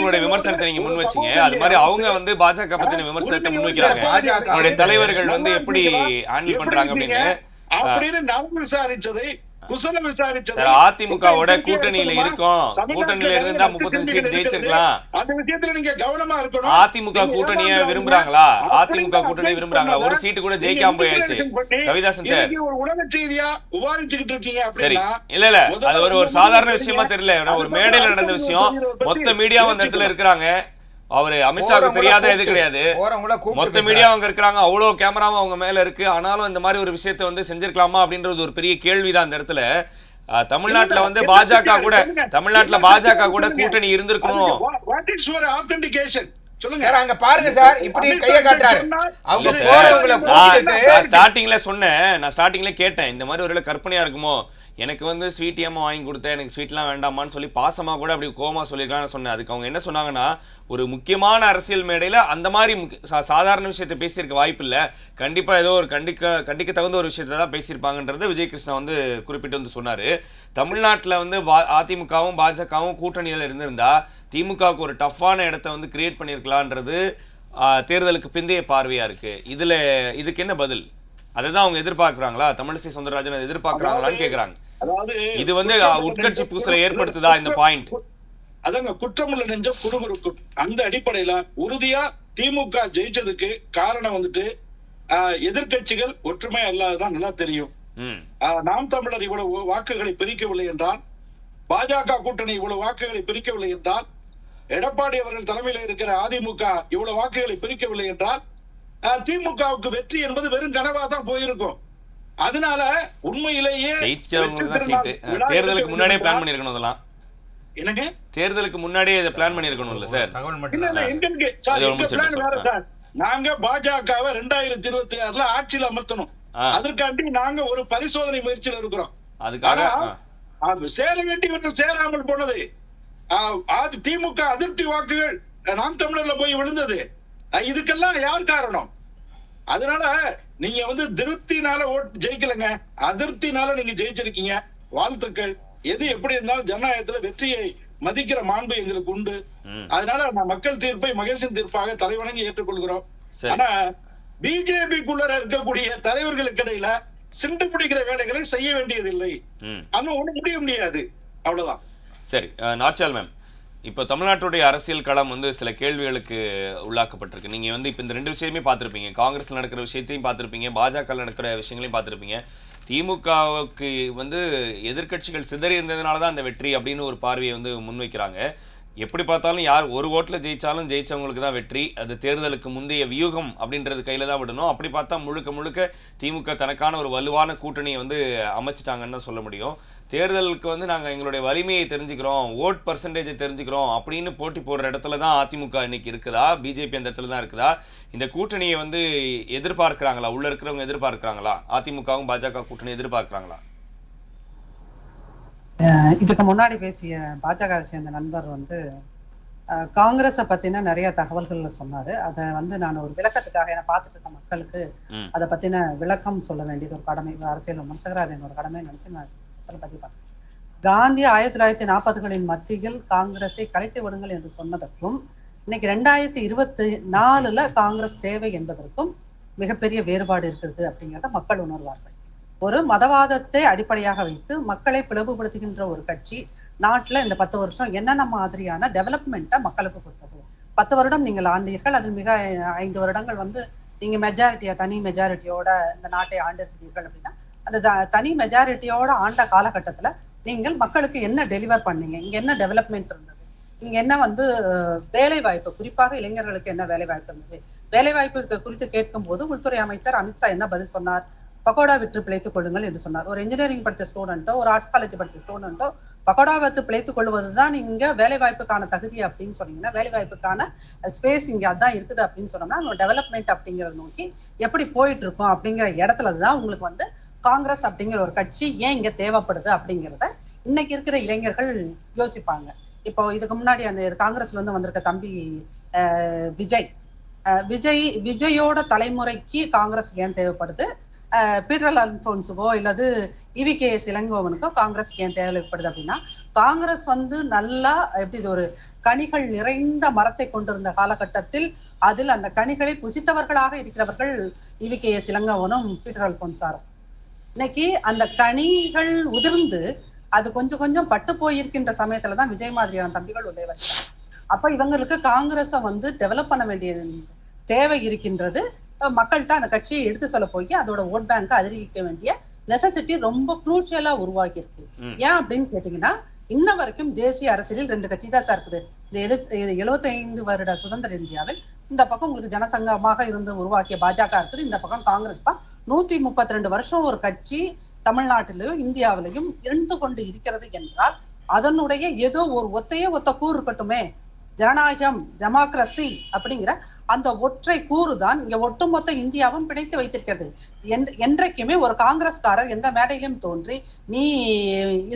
உங்களுடைய விமர்சனத்தை நீங்க முன் வச்சீங்க, அது மாதிரி அவங்க வந்து பாஜக பத்தின விமர்சனத்தை முன் வைக்கிறாங்க. அவங்களுடைய தலைவர்கள் வந்து எப்படி ஹேண்டில் பண்றாங்க அப்படின்னு நான் விசாரிச்சதை குசல விசாரிச்சது. அதிமுகவோட கூட்டணியில இருக்கும், கூட்டணியில இருந்தா 35 சீட் ஜெயிச்சிருக்கலாம். அந்த விஷயத்துல நீங்க கவனமா இருக்கணும். அதிமுக கூட்டணியை விரும்புறாங்களா? அதிமுக கூட்டணியை விரும்புறாங்களா? ஒரு சீட்டு கூட ஜெயிக்காம போயாச்சு. கவிதாசன் சார், ஒரு உலக செய்தியா விவாதிச்சுக்கிட்டு இருக்கீங்க சரி. இல்ல அது ஒரு சாதாரண விஷயமா தெரியல, ஒரு மேடையில நடந்த விஷயம். மொத்த மீடியா அந்த இடத்துல இருக்கிறாங்க. அவரு அமித்ஷாவுக்கு தெரியாத எது கிடையாது, மொத்த மீடியா அவங்க இருக்கிறாங்க, அவ்வளவு கேமராவும் அவங்க மேல இருக்கு. ஆனாலும் இந்த மாதிரி ஒரு விஷயத்தை வந்து செஞ்சிருக்கலாமா அப்படின்றது ஒரு பெரிய கேள்விதான் அந்த இடத்துல. தமிழ்நாட்டுல வந்து பாஜக கூட கூட்டணி இருந்திருக்கணும். அங்க பாருங்க சார், இப்படி கையை காட்டுறாரு. அவங்க நான் ஸ்டார்டிங்ல கேட்டேன், இந்த மாதிரி ஒரு கற்பனையா இருக்குமோ, எனக்கு வந்து ஸ்வீட் ஏமா வாங்கி கொடுத்தேன், எனக்கு ஸ்வீட்லாம் வேண்டாமான்னு சொல்லி பாசமா கூட அப்படி கோமா சொல்லியிருக்கலாம்னு சொன்னேன். அதுக்கு அவங்க என்ன சொன்னாங்கன்னா, ஒரு முக்கியமான அரசியல் மேடையில அந்த மாதிரி சாதாரண விஷயத்தை பேசியிருக்க வாய்ப்பு இல்லை, கண்டிப்பா ஏதோ ஒரு கண்டிக்க தகுந்த ஒரு விஷயத்தை தான் பேசியிருப்பாங்கன்றதை விஜய் கிருஷ்ணா வந்து குறிப்பிட்டு வந்து சொன்னாரு. தமிழ்நாட்டில் வந்து அதிமுகவும் பாஜகவும் கூட்டணியில் இருந்திருந்தா திமுகவுக்கு ஒரு டஃப்பான இடத்த வந்து கிரியேட் பண்ணியிருக்கலான்றது தேர்தலுக்கு பிந்தைய பார்வையா இருக்கு. இதுக்கு என்ன பதில்? அதுதான் அவங்க எதிர்பார்க்கிறாங்களா? தமிழிசை சவுந்தரராஜன் எதிர்பார்க்கிறாங்களான்னு கேக்குறாங்க. இது வந்து உட்கட்சி பூசலை ஏற்படுத்துதா இந்த பாயிண்ட்? அதாங்க குற்றமுள்ள நெஞ்சம் குறுகுறுக்கும். அந்த அடிப்படையில உறுதியா திமுக ஜெயிச்சதுக்கு காரணம் வந்துட்டு எதிர்கட்சிகள் ஒற்றுமை அல்லாததான் நல்லா தெரியும். நாம் தமிழர் இவ்வளவு வாக்குகளை பிரிக்கவில்லை என்றால், பாஜக கூட்டணி இவ்வளவு வாக்குகளை பிரிக்கவில்லை என்றால், எடப்பாடி அவர்கள் தலைமையில் இருக்கிற அதிமுக இவ்வளவு வாக்குகளை பிரிக்கவில்லை என்றால், திமுகவுக்கு வெற்றி என்பது வெறும் கனவா தான் போயிருக்கும். அதனால உண்மையிலேயே தேர்தலுக்கு முன்னாடியே பிளான் பண்ணிருக்கணும். அதெல்லாம் என்னங்க தேர்தலுக்கு முன்னாடியே இதை பிளான் பண்ணிருக்கணும்ல சார்? தகவல் மட்டும் நாங்க பாஜகவை 2026 ஆட்சியில் அமர்த்தணும். அதற்காண்டி நாங்க ஒரு பரிசோதனை முயற்சியில் இருக்கிறோம். அதுக்காக சேர வேண்டியவர்கள் சேராமல் போனது, திமுக அதிருப்தி வாக்குகள் நாம் தமிழர்ல போய் விழுந்தது, இதுக்கெல்லாம் யார் காரணம்? அதனால நீங்க வந்து திருப்தினால ஓட்டு ஜெயிக்கலங்க, அதிருப்தினால நீங்க ஜெயிச்சிருக்கீங்க. வாழ்த்துக்கள். எது எப்படி இருந்தாலும் ஜனநாயகத்துல வெற்றியை மதிக்கிற மாண்பு எங்களுக்கு உண்டு. அதனால நான் மக்கள் தீர்ப்பை மகேசன் தீர்ப்பாக தலைவணங்கி ஏற்றுக்கொள்கிறோம். ஆனா பிஜேபிக்குள்ள இருக்கக்கூடிய தலைவர்களுக்கு இடையில சிண்டு பிடிக்கிற வேலைகளை செய்ய வேண்டியதில்லை, அது ஒண்ணு முடிய முடியாது. அவ்வளவுதான். சரி நாச்சால் மேம், இப்போ தமிழ்நாட்டுடைய அரசியல் களம் வந்து சில கேள்விகளுக்கு உள்ளாக்கப்பட்டிருக்கு. நீங்கள் வந்து இப்போ இந்த 2 விஷயமே பார்த்துருப்பீங்க, காங்கிரஸில் நடக்கிற விஷயத்தையும் பார்த்துருப்பீங்க, பாஜக நடக்கிற விஷயங்களையும் பார்த்துருப்பீங்க. திமுகவுக்கு வந்து எதிர்கட்சிகள் சிதறி இருந்ததுனால தான் அந்த வெற்றி அப்படின்னு ஒரு பார்வையை வந்து முன்வைக்கிறாங்க. எப்படி பார்த்தாலும் யார் ஒரு ஓட்டில் ஜெயிச்சாலும் ஜெயிச்சவங்களுக்கு தான் வெற்றி. அது தேர்தலுக்கு முந்தைய வியூகம் அப்படின்றது கையில் தான் விடணும். அப்படி பார்த்தா முழுக்க முழுக்க திமுக தனக்கான ஒரு வலுவான கூட்டணியை வந்து அமைச்சிட்டாங்கன்னு தான் சொல்ல முடியும். தேர்தலுக்கு வந்து நாங்கள் எங்களுடைய வலிமையை தெரிஞ்சுக்கிறோம், ஓட் பர்சன்டேஜை தெரிஞ்சுக்கிறோம் அப்படின்னு போட்டி போடுற இடத்துல தான் அதிமுக இன்னைக்கு இருக்குதா, பிஜேபி அந்த இடத்துல தான் இருக்குதா? இந்த கூட்டணியை வந்து எதிர்பார்க்குறாங்களா, உள்ள இருக்கிறவங்க எதிர்பார்க்குறாங்களா, அதிமுகவும் பாஜக கூட்டணி எதிர்பார்க்குறாங்களா? இதுக்கு முன்னாடி பேசிய பாஜகவை சேர்ந்த நண்பர் வந்து காங்கிரஸை பத்தின நிறைய தகவல்கள் சொன்னாரு. அதை வந்து நான் ஒரு விளக்கத்துக்காக என பார்த்துட்டு இருக்க மக்களுக்கு அதை பத்தின விளக்கம் சொல்ல வேண்டியது ஒரு கடமை, அரசியல் விமர்சகர் அது என்னோட கடமை நினைச்சு நான் பதிவு. காந்தி 1940களின் மத்தியில் காங்கிரஸை கலைத்து விடுங்கள் என்று சொன்னதற்கும் இன்னைக்கு 2024 காங்கிரஸ் தேவை என்பதற்கும் மிகப்பெரிய வேறுபாடு இருக்கிறது அப்படிங்கிறத மக்கள் உணர்வார்கள். ஒரு மதவாதத்தை அடிப்படையாக வைத்து மக்களை பிளவுபடுத்துகின்ற ஒரு கட்சி நாட்டுல இந்த 10 வருஷம் என்னென்ன மாதிரியான டெவலப்மெண்ட்டை மக்களுக்கு கொடுத்தது. 10 வருடம் நீங்கள் ஆண்டீர்கள், அதில் மிக 5 வருடங்கள் வந்து நீங்க தனி மெஜாரிட்டியோட இந்த நாட்டை ஆண்டிருக்கிறீர்கள் அப்படின்னா அந்த தனி மெஜாரிட்டியோட ஆண்ட காலகட்டத்துல நீங்கள் மக்களுக்கு என்ன டெலிவர் பண்ணீங்க, இங்க என்ன டெவலப்மெண்ட் இருந்தது, இங்க என்ன வந்து வேலை வாய்ப்பு, குறிப்பாக இளைஞர்களுக்கு என்ன வேலை வாய்ப்பு இருந்தது. வேலை வாய்ப்பு குறித்து கேட்கும் போது உள்துறை அமைச்சர் அமித்ஷா என்ன பதில் சொன்னார்? பக்கோடா விற்று பிழைத்துக் கொள்ளுங்கள் என்று சொன்னார். ஒரு இன்ஜினியரிங் படிச்ச ஸ்டூடெண்ட்டோ ஒரு ஆர்ட்ஸ் காலேஜ் படிச்ச ஸ்டூடெண்ட்டோ பக்கோடா விற்று பிழைத்துக் கொள்வதுதான் இங்க வேலை வாய்ப்புக்கான தகுதி அப்படின்னு சொன்னீங்கன்னா, வேலை வாய்ப்புக்கான ஸ்பேஸ் இங்க அதான் இருக்குது அப்படின்னு சொன்னோம்னா நம்ம டெவலப்மெண்ட் அப்படிங்கறத நோக்கி எப்படி போயிட்டு இருக்கோம் அப்படிங்கிற இடத்துலதான் உங்களுக்கு வந்து காங்கிரஸ் அப்படிங்கிற ஒரு கட்சி ஏன் இங்க தேவைப்படுது அப்படிங்கிறத இன்னைக்கு இருக்கிற இளைஞர்கள் யோசிப்பாங்க. இப்போ இதுக்கு முன்னாடி அந்த காங்கிரஸ்ல இருந்து வந்திருக்க தம்பி விஜயோட தலைமுறைக்கு காங்கிரஸ் ஏன் தேவைப்படுது, பீட்டர் அல்போன்ஸுக்கோ இல்லது EVKS இளங்கோவனுக்கோ காங்கிரஸ் ஏன் தேவைப்படுது அப்படின்னா, காங்கிரஸ் வந்து நல்லா எப்படி இது ஒரு கனிகள் நிறைந்த மரத்தை கொண்டிருந்த காலகட்டத்தில் அதில் அந்த கனிகளை புசித்தவர்களாக இருக்கிறவர்கள் EVKS இளங்கோவனும் பீட்டர் அல்போன்ஸாரும். இன்னைக்கு அந்த கனிகள் உதிர்ந்து அது கொஞ்சம் கொஞ்சம் பட்டு போயிருக்கின்ற சமயத்துலதான் விஜய் மாதிரியான தம்பிகள் உள்ளே வருகிறாங்க. அப்ப இவங்களுக்கு காங்கிரஸை வந்து டெவலப் பண்ண வேண்டிய தேவை இருக்கின்றது. மக்கள்கிட்ட அந்த கட்சியை எடுத்து சொல்ல போய் அதோட ஓட் பேங்கை அதிகரிக்க வேண்டிய நெசசிட்டி ரொம்ப குரூஷியலா உருவாகி இருக்கு. ஏன் அப்படின்னு கேட்டீங்கன்னா, இன்ன வரைக்கும் தேசிய அரசியலில் 2 கட்சி தான் சார் இருக்குது. இந்த 75 வருட சுதந்திர இந்தியாவில் இந்த பக்கம் உங்களுக்கு ஜனசங்கமாக இருந்து உருவாக்கிய பாஜக இருக்குது, இந்த பக்கம் காங்கிரஸ் தான். 132 வருஷம் ஒரு கட்சி தமிழ்நாட்டிலையும் இந்தியாவிலையும் இருந்து கொண்டு இருக்கிறது என்றால் அதனுடைய ஏதோ ஒரு ஒத்த கூறு இருக்கட்டுமே, ஜனநாயகம் டெமோக்ரஸி அப்படிங்கிற அந்த ஒற்றை கூறு தான் இங்க ஒட்டுமொத்த இந்தியாவும் பிணைத்து வைத்திருக்கிறது. என்றைக்குமே ஒரு காங்கிரஸ்காரர் எந்த மேடையிலும் தோன்றி நீ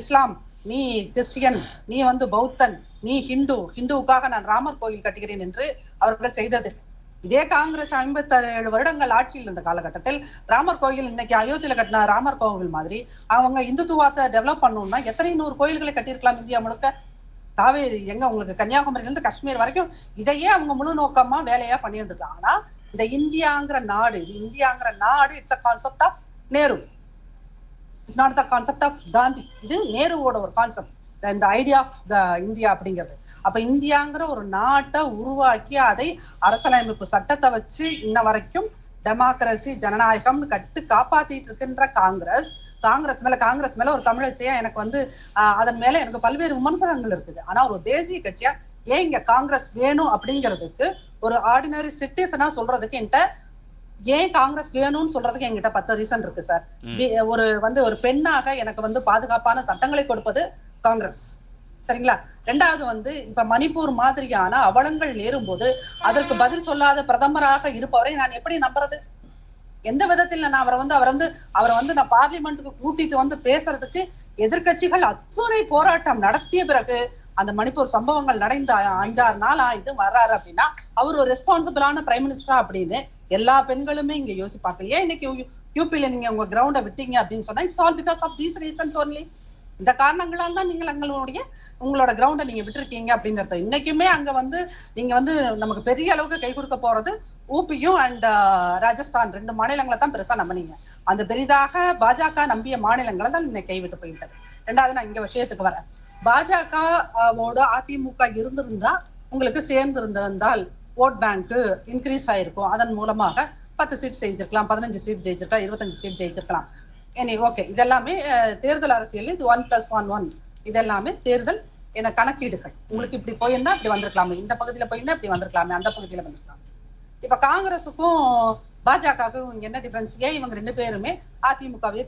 இஸ்லாம், நீ கிறிஸ்டியன், நீ வந்து பௌத்தன், நீ ஹிந்துவுக்காக நான் ராமர் கோயில் கட்டுகிறேன் என்று அவர்கள் செய்ததில்லை. இதே காங்கிரஸ் 57 வருடங்கள் ஆட்சியில் இருந்த காலகட்டத்தில் ராமர் கோயில் இன்னைக்கு அயோத்தியில கட்டின ராமர் கோவில் மாதிரி அவங்க இந்துத்துவத்தை டெவலப் பண்ணணும்னா எத்தனை 100 கோயில்களை கட்டியிருக்கலாம் இந்தியா முழுக்க. காவேரி எங்க உங்களுக்கு கன்னியாகுமரியில இருந்து காஷ்மீர் வரைக்கும் இதையே அவங்க முழு நோக்கமா வேலையா பண்ணியிருந்துருக்காங்க. ஆனா இந்த இந்தியாங்கிற நாடு it's a concept of Nehru, it's not the concept of Gandhi. இது நேருவோட ஒரு கான்செப்ட், இந்த ஐடியா ஆஃப் இந்தியா அப்படிங்கிறது. அப்ப இந்தியாங்கிற ஒரு நாட்டை உருவாக்கி அதை அரசியலமைப்பு சட்டத்தை வச்சு இன்ன வரைக்கும் டெமோக்ரஸி ஜனநாயகம் கட்டு காப்பாத்திட்டு இருக்கின்ற காங்கிரஸ் மேல ஒரு தமிழச்சியா எனக்கு வந்து அதன் மேல எனக்கு பல்வேறு விமர்சனங்கள் இருக்குது. ஆனா ஒரு தேசிய கட்சியா ஏன் இங்க காங்கிரஸ் வேணும் அப்படிங்கிறதுக்கு ஒரு ஆர்டினரி சிட்டிசனா சொல்றதுக்கு என்கிட்ட ஏன் காங்கிரஸ் வேணும்னு சொல்றதுக்கு என்கிட்ட 10 ரீசன் இருக்கு சார். ஒரு பெண்ணாக எனக்கு வந்து பாதுகாப்பான சட்டங்களை கொடுப்பது காங்கிரஸ், சரிங்களா. 2வது இப்ப மணிப்பூர் மாதிரியான அவலங்கள் நேரும்போது அதற்கு பதில் சொல்லாத பிரதமராக இருப்பவரை நான் எப்படி நம்புறது? எந்த விதத்தில் நான் அவரை நான் பார்லிமெண்ட்டுக்கு கூட்டிட்டு பேசுறதுக்கு எதிர்கட்சிகள் அத்துணை போராட்டம் நடத்திய பிறகு அந்த மணிப்பூர் சம்பவங்கள் நடந்த 5-6 நாள் ஆயிட்டு வர்றாரு அப்படின்னா அவர் ஒரு ரெஸ்பான்சிபிளான பிரைம் மினிஸ்டரா அப்படின்னு எல்லா பெண்களுமே இங்க யோசிப்பாங்க. ஏன் இன்னைக்கு யூபியில நீங்க உங்க கிரவுண்டை விட்டீங்க அப்படின்னு சொன்னா it's all because of these reasons only. இந்த காரணங்களால் தான் நீங்கள் உங்களோட கிரவுண்டை நீங்க விட்டுருக்கீங்க அப்படின்னு அர்த்தம். இன்னைக்குமே அங்க நீங்க நமக்கு பெரிய அளவுக்கு கை கொடுக்க போறது ஊபியும் அண்ட் ராஜஸ்தான் 2 மாநிலங்களை தான் பெருசா நம்பினீங்க. அந்த பெரிதாக பாஜக நம்பிய மாநிலங்களை தான் இன்னைக்கு கைவிட்டு போயிட்டது. 2வது நான் இங்க விஷயத்துக்கு வரேன். பாஜகவோட அதிமுக இருந்திருந்தா உங்களுக்கு சேர்ந்து இருந்திருந்தால் ஓட் பேங்க் இன்க்ரீஸ் ஆயிருக்கும். அதன் மூலமாக 10 சீட் ஜெயிச்சிருக்கலாம், 15 சீட் ஜெயிச்சிருக்கலாம், 25 சீட் ஜெயிச்சிருக்கலாம். ஓகே, இதெல்லாமே தேர்தல் அரசியல். இது 1+1 இதெல்லாமே தேர்தல் என்ன கணக்கீடுகள். உங்களுக்கு இப்படி போயிருந்தா இப்படி வந்திருக்கலாமே, இந்த பகுதியில போயிருந்தா இப்படி வந்திருக்கலாமே, அந்த பகுதியில வந்திருக்கலாமே. இப்ப காங்கிரஸுக்கும் பாஜகவுக்கும் என்ன டிஃபரன்ஸ்? ஏன் இவங்க 2 பேருமே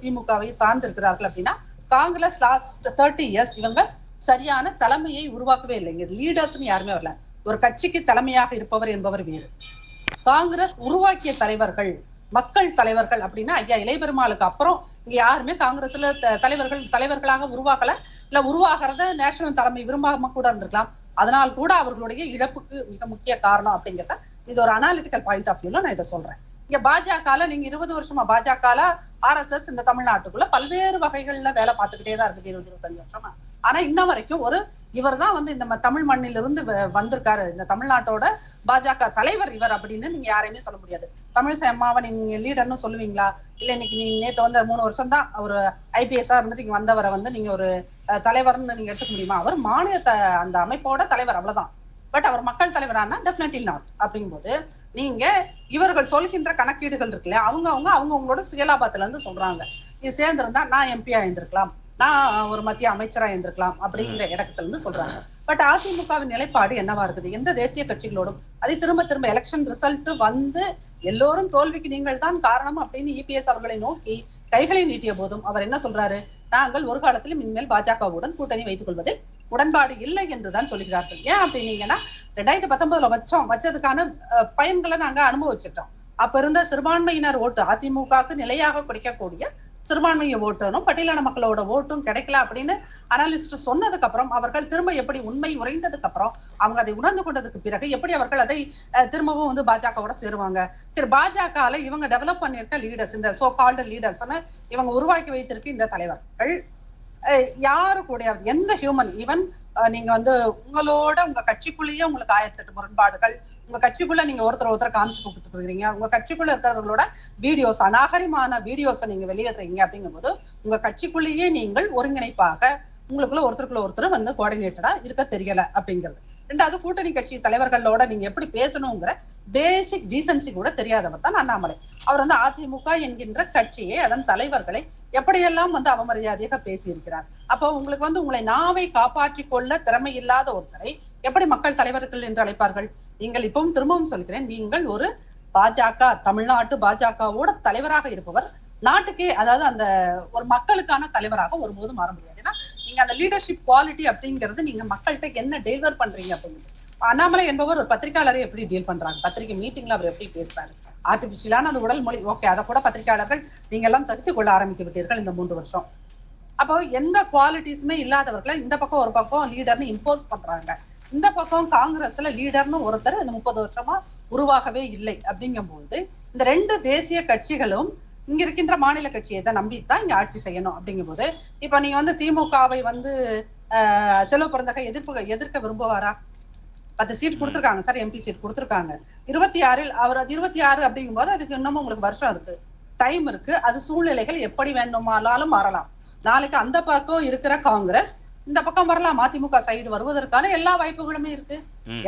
திமுகவையும் சார்ந்து இருக்கிறார்கள் அப்படின்னா, காங்கிரஸ் லாஸ்ட் 30 இயர்ஸ் இவங்க சரியான தலைமையை உருவாக்கவே இல்லைங்க. லீடர்ஸ்னு யாருமே வரல. ஒரு கட்சிக்கு தலைமையாக இருப்பவர் என்பவர் வேறு. காங்கிரஸ் உருவாக்கிய தலைவர்கள், மக்கள் தலைவர்கள் அப்படின்னா ஐயா இளையபெருமாளுக்கு அப்புறம் இங்க யாருமே காங்கிரஸ்ல தலைவர்களாக உருவாக்கல. இல்ல உருவாகிறத நேஷனல் தலைமை விரும்பாம கூட இருந்திருக்கலாம். அதனால் கூட அவர்களுடைய இழப்புக்கு மிக முக்கிய காரணம் அப்படிங்கிறத இது ஒரு அனாலிட்டிக்கல் பாயிண்ட் ஆஃப் வியூல நான் இதை சொல்றேன். இங்க பாஜகல நீங்க 20 வருஷமா பாஜகல RSS இந்த தமிழ்நாட்டுக்குள்ள பல்வேறு வகைகள்ல வேலை பார்த்துக்கிட்டே தான் இருக்குது 20-25 வருஷமா. ஆனா இன்ன வரைக்கும் இவர் தான் இந்த தமிழ் மண்ணிலிருந்து வந்திருக்காரு, இந்த தமிழ்நாட்டோட பாஜக தலைவர் இவர் அப்படின்னு நீங்க யாரையுமே சொல்ல முடியாது. தமிழிசை அம்மாவை நீங்க லீடர்னு சொல்லுவீங்களா? இல்ல இன்னைக்கு நீங்க நேற்று 3 வருஷம் தான் ஒரு IPS இருந்துட்டு நீங்க வந்தவரை நீங்க ஒரு தலைவர்னு நீங்க எடுத்துக்க முடியுமா? அவர் மாநில அந்த அமைப்போட தலைவர், அவ்வளவுதான். பட் அவர் மக்கள் தலைவரானா டெஃபினெட்லி நாட். அப்படிங்கும்போது நீங்க இவர்கள் சொல்கின்ற கணக்கீடுகள் இருக்குல்ல, அவங்களோட சுயலாபத்துல இருந்து சொல்றாங்க. இது சேர்ந்திருந்தா நான் MP இருந்திருக்கலாம், நான் ஒரு மத்திய அமைச்சரா இருந்திருக்கலாம் அப்படிங்கிற இடத்துல இருந்து சொல்றாங்க. பட் அதிமுகவின் நிலைப்பாடு என்னவா இருக்குது? எந்த தேசிய கட்சிகளோடும் அதை திரும்ப எலெக்ஷன் ரிசல்ட் எல்லோரும் தோல்விக்கு நீங்கள் தான் காரணம் அப்படின்னு EPS அவர்களை நோக்கி கைகளை நீட்டிய போதும் அவர் என்ன சொல்றாரு? நாங்கள் ஒரு காலத்திலும் இனிமேல் பாஜகவுடன் கூட்டணி வைத்துக் கொள்வதில் உடன்பாடு இல்லை என்றுதான் சொல்கிறார்கள். ஏன் அப்படின்னீங்கன்னா 2019 வச்சதுக்கான பயன்களை நாங்க அனுபவிச்சிட்டோம். அப்ப இருந்த சிறுபான்மையினர் ஓட்டு அதிமுகவுக்கு நிலையாக கிடைக்கக்கூடிய சிறுபான்மைய ஓட்டனும் பட்டியலான மக்களோட ஓட்டும் கிடைக்கல அப்படின்னு அனாலிஸ்ட் சொன்னதுக்கு அப்புறம் அவர்கள் திரும்ப எப்படி உண்மை உறைந்ததுக்கு அப்புறம் அவங்க அதை உணர்ந்து கொண்டதுக்கு பிறகு எப்படி அவர்கள் அதை திரும்பவும் பாஜகவோட சேருவாங்க? சரி, பாஜகல இவங்க டெவலப் பண்ணியிருக்க லீடர்ஸ், இந்த சோ கால்டு லீடர்ஸ்ன்னு இவங்க உருவாக்கி வைத்திருக்க இந்த தலைவர்கள் யாரு கூட எந்த ஹியூமன் ஈவன் நீங்க உங்களோட உங்க கட்சிக்குள்ளேயே உங்களுக்கு 1008 முரண்பாடுகள், உங்க கட்சிக்குள்ள நீங்க ஒருத்தர் காமிச்சு கொடுத்துருக்கீங்க, உங்க கட்சிக்குள்ள இருக்கிறவர்களோட வீடியோஸ், அநாகரிகமான வீடியோஸை நீங்க வெளியிடுறீங்க. அப்படிங்கும்போது உங்க கட்சிக்குள்ளேயே நீங்கள் ஒருங்கிணைப்பாக உங்களுக்குள்ள ஒருத்தர் கோஆர்டினேட்டடா இருக்க தெரியல அப்படிங்கிறது. 2வது, கூட்டணி கட்சி தலைவர்களோட நீங்க எப்படி பேசணுங்கிற பேசிக் டீசன்சி கூட தெரியாதவர் தான் அண்ணாமலை. அவர் அதிமுக என்கின்ற கட்சியை, அதன் தலைவர்களை எப்படியெல்லாம் அவமரியாதையாக பேசியிருக்கிறார். அப்போ உங்களுக்கு உங்களை நாவை காப்பாற்றிக் கொள்ள திறமை இல்லாத ஒருத்தரை எப்படி மக்கள் தலைவர்கள் என்று அழைப்பார்கள்? நீங்கள் இப்பவும் திரும்பவும் சொல்கிறேன், நீங்கள் ஒரு பாஜக, தமிழ்நாட்டு பாஜகவோட தலைவராக இருப்பவர் நாட்டுக்கே, அதாவது அந்த ஒரு மக்களுக்கான தலைவராக ஒருபோதும் மாற முடியாது. ஏன்னா நீங்க அந்த லீடர்ஷிப் குவாலிட்டி அப்படிங்கிறது நீங்க மக்கள்கிட்ட என்ன டெலிவர் பண்றீங்க அப்படிங்கிறது. அண்ணாமலை என்பவர் ஒரு பத்திரிகையாளரை எப்படி டீல் பண்றாங்க, பத்திரிகை மீட்டிங்ல அவர் எப்படி பேசுறாரு, ஆர்டிபிஷியலான அந்த உடல் மொழி, ஓகே, அதை கூட பத்திரிகையாளர்கள் நீங்க எல்லாம் சகித்துக் கொள்ள ஆரம்பித்து விட்டீர்கள் இந்த 3 வருஷம். அப்போ எந்த குவாலிட்டிஸுமே இல்லாதவர்களை இந்த பக்கம் ஒரு பக்கம் லீடர்னு இம்போஸ் பண்றாங்க, இந்த பக்கம் காங்கிரஸ்ல லீடர்னு ஒருத்தர் இந்த 30 வருஷமா உருவாகவே இல்லை. அப்படிங்கும்போது இந்த 2 தேசிய கட்சிகளும் இங்க இருக்கின்ற மாநில கட்சியை தான் நம்பித்தான் இங்க ஆட்சி செய்யணும். அப்படிங்கும்போது இப்ப நீங்க திமுகவை செல்வ பிறந்தகை எதிர்க்க விரும்புவாரா? 10 சீட் கொடுத்துருக்காங்க சார், MP சீட் கொடுத்துருக்காங்க. 26 அவர் 26 அப்படிங்கும்போது அதுக்கு இன்னமும் உங்களுக்கு வருஷம் இருக்கு, டைம் இருக்கு. அது சூழ்நிலைகள் எப்படி வேணுமானாலும் மாறலாம். நாளைக்கு அந்த பக்கம் இருக்கிற காங்கிரஸ் இந்த பக்கம் வரலாம், அதிமுக சைடு வருவதற்கான எல்லா வாய்ப்புகளுமே இருக்கு.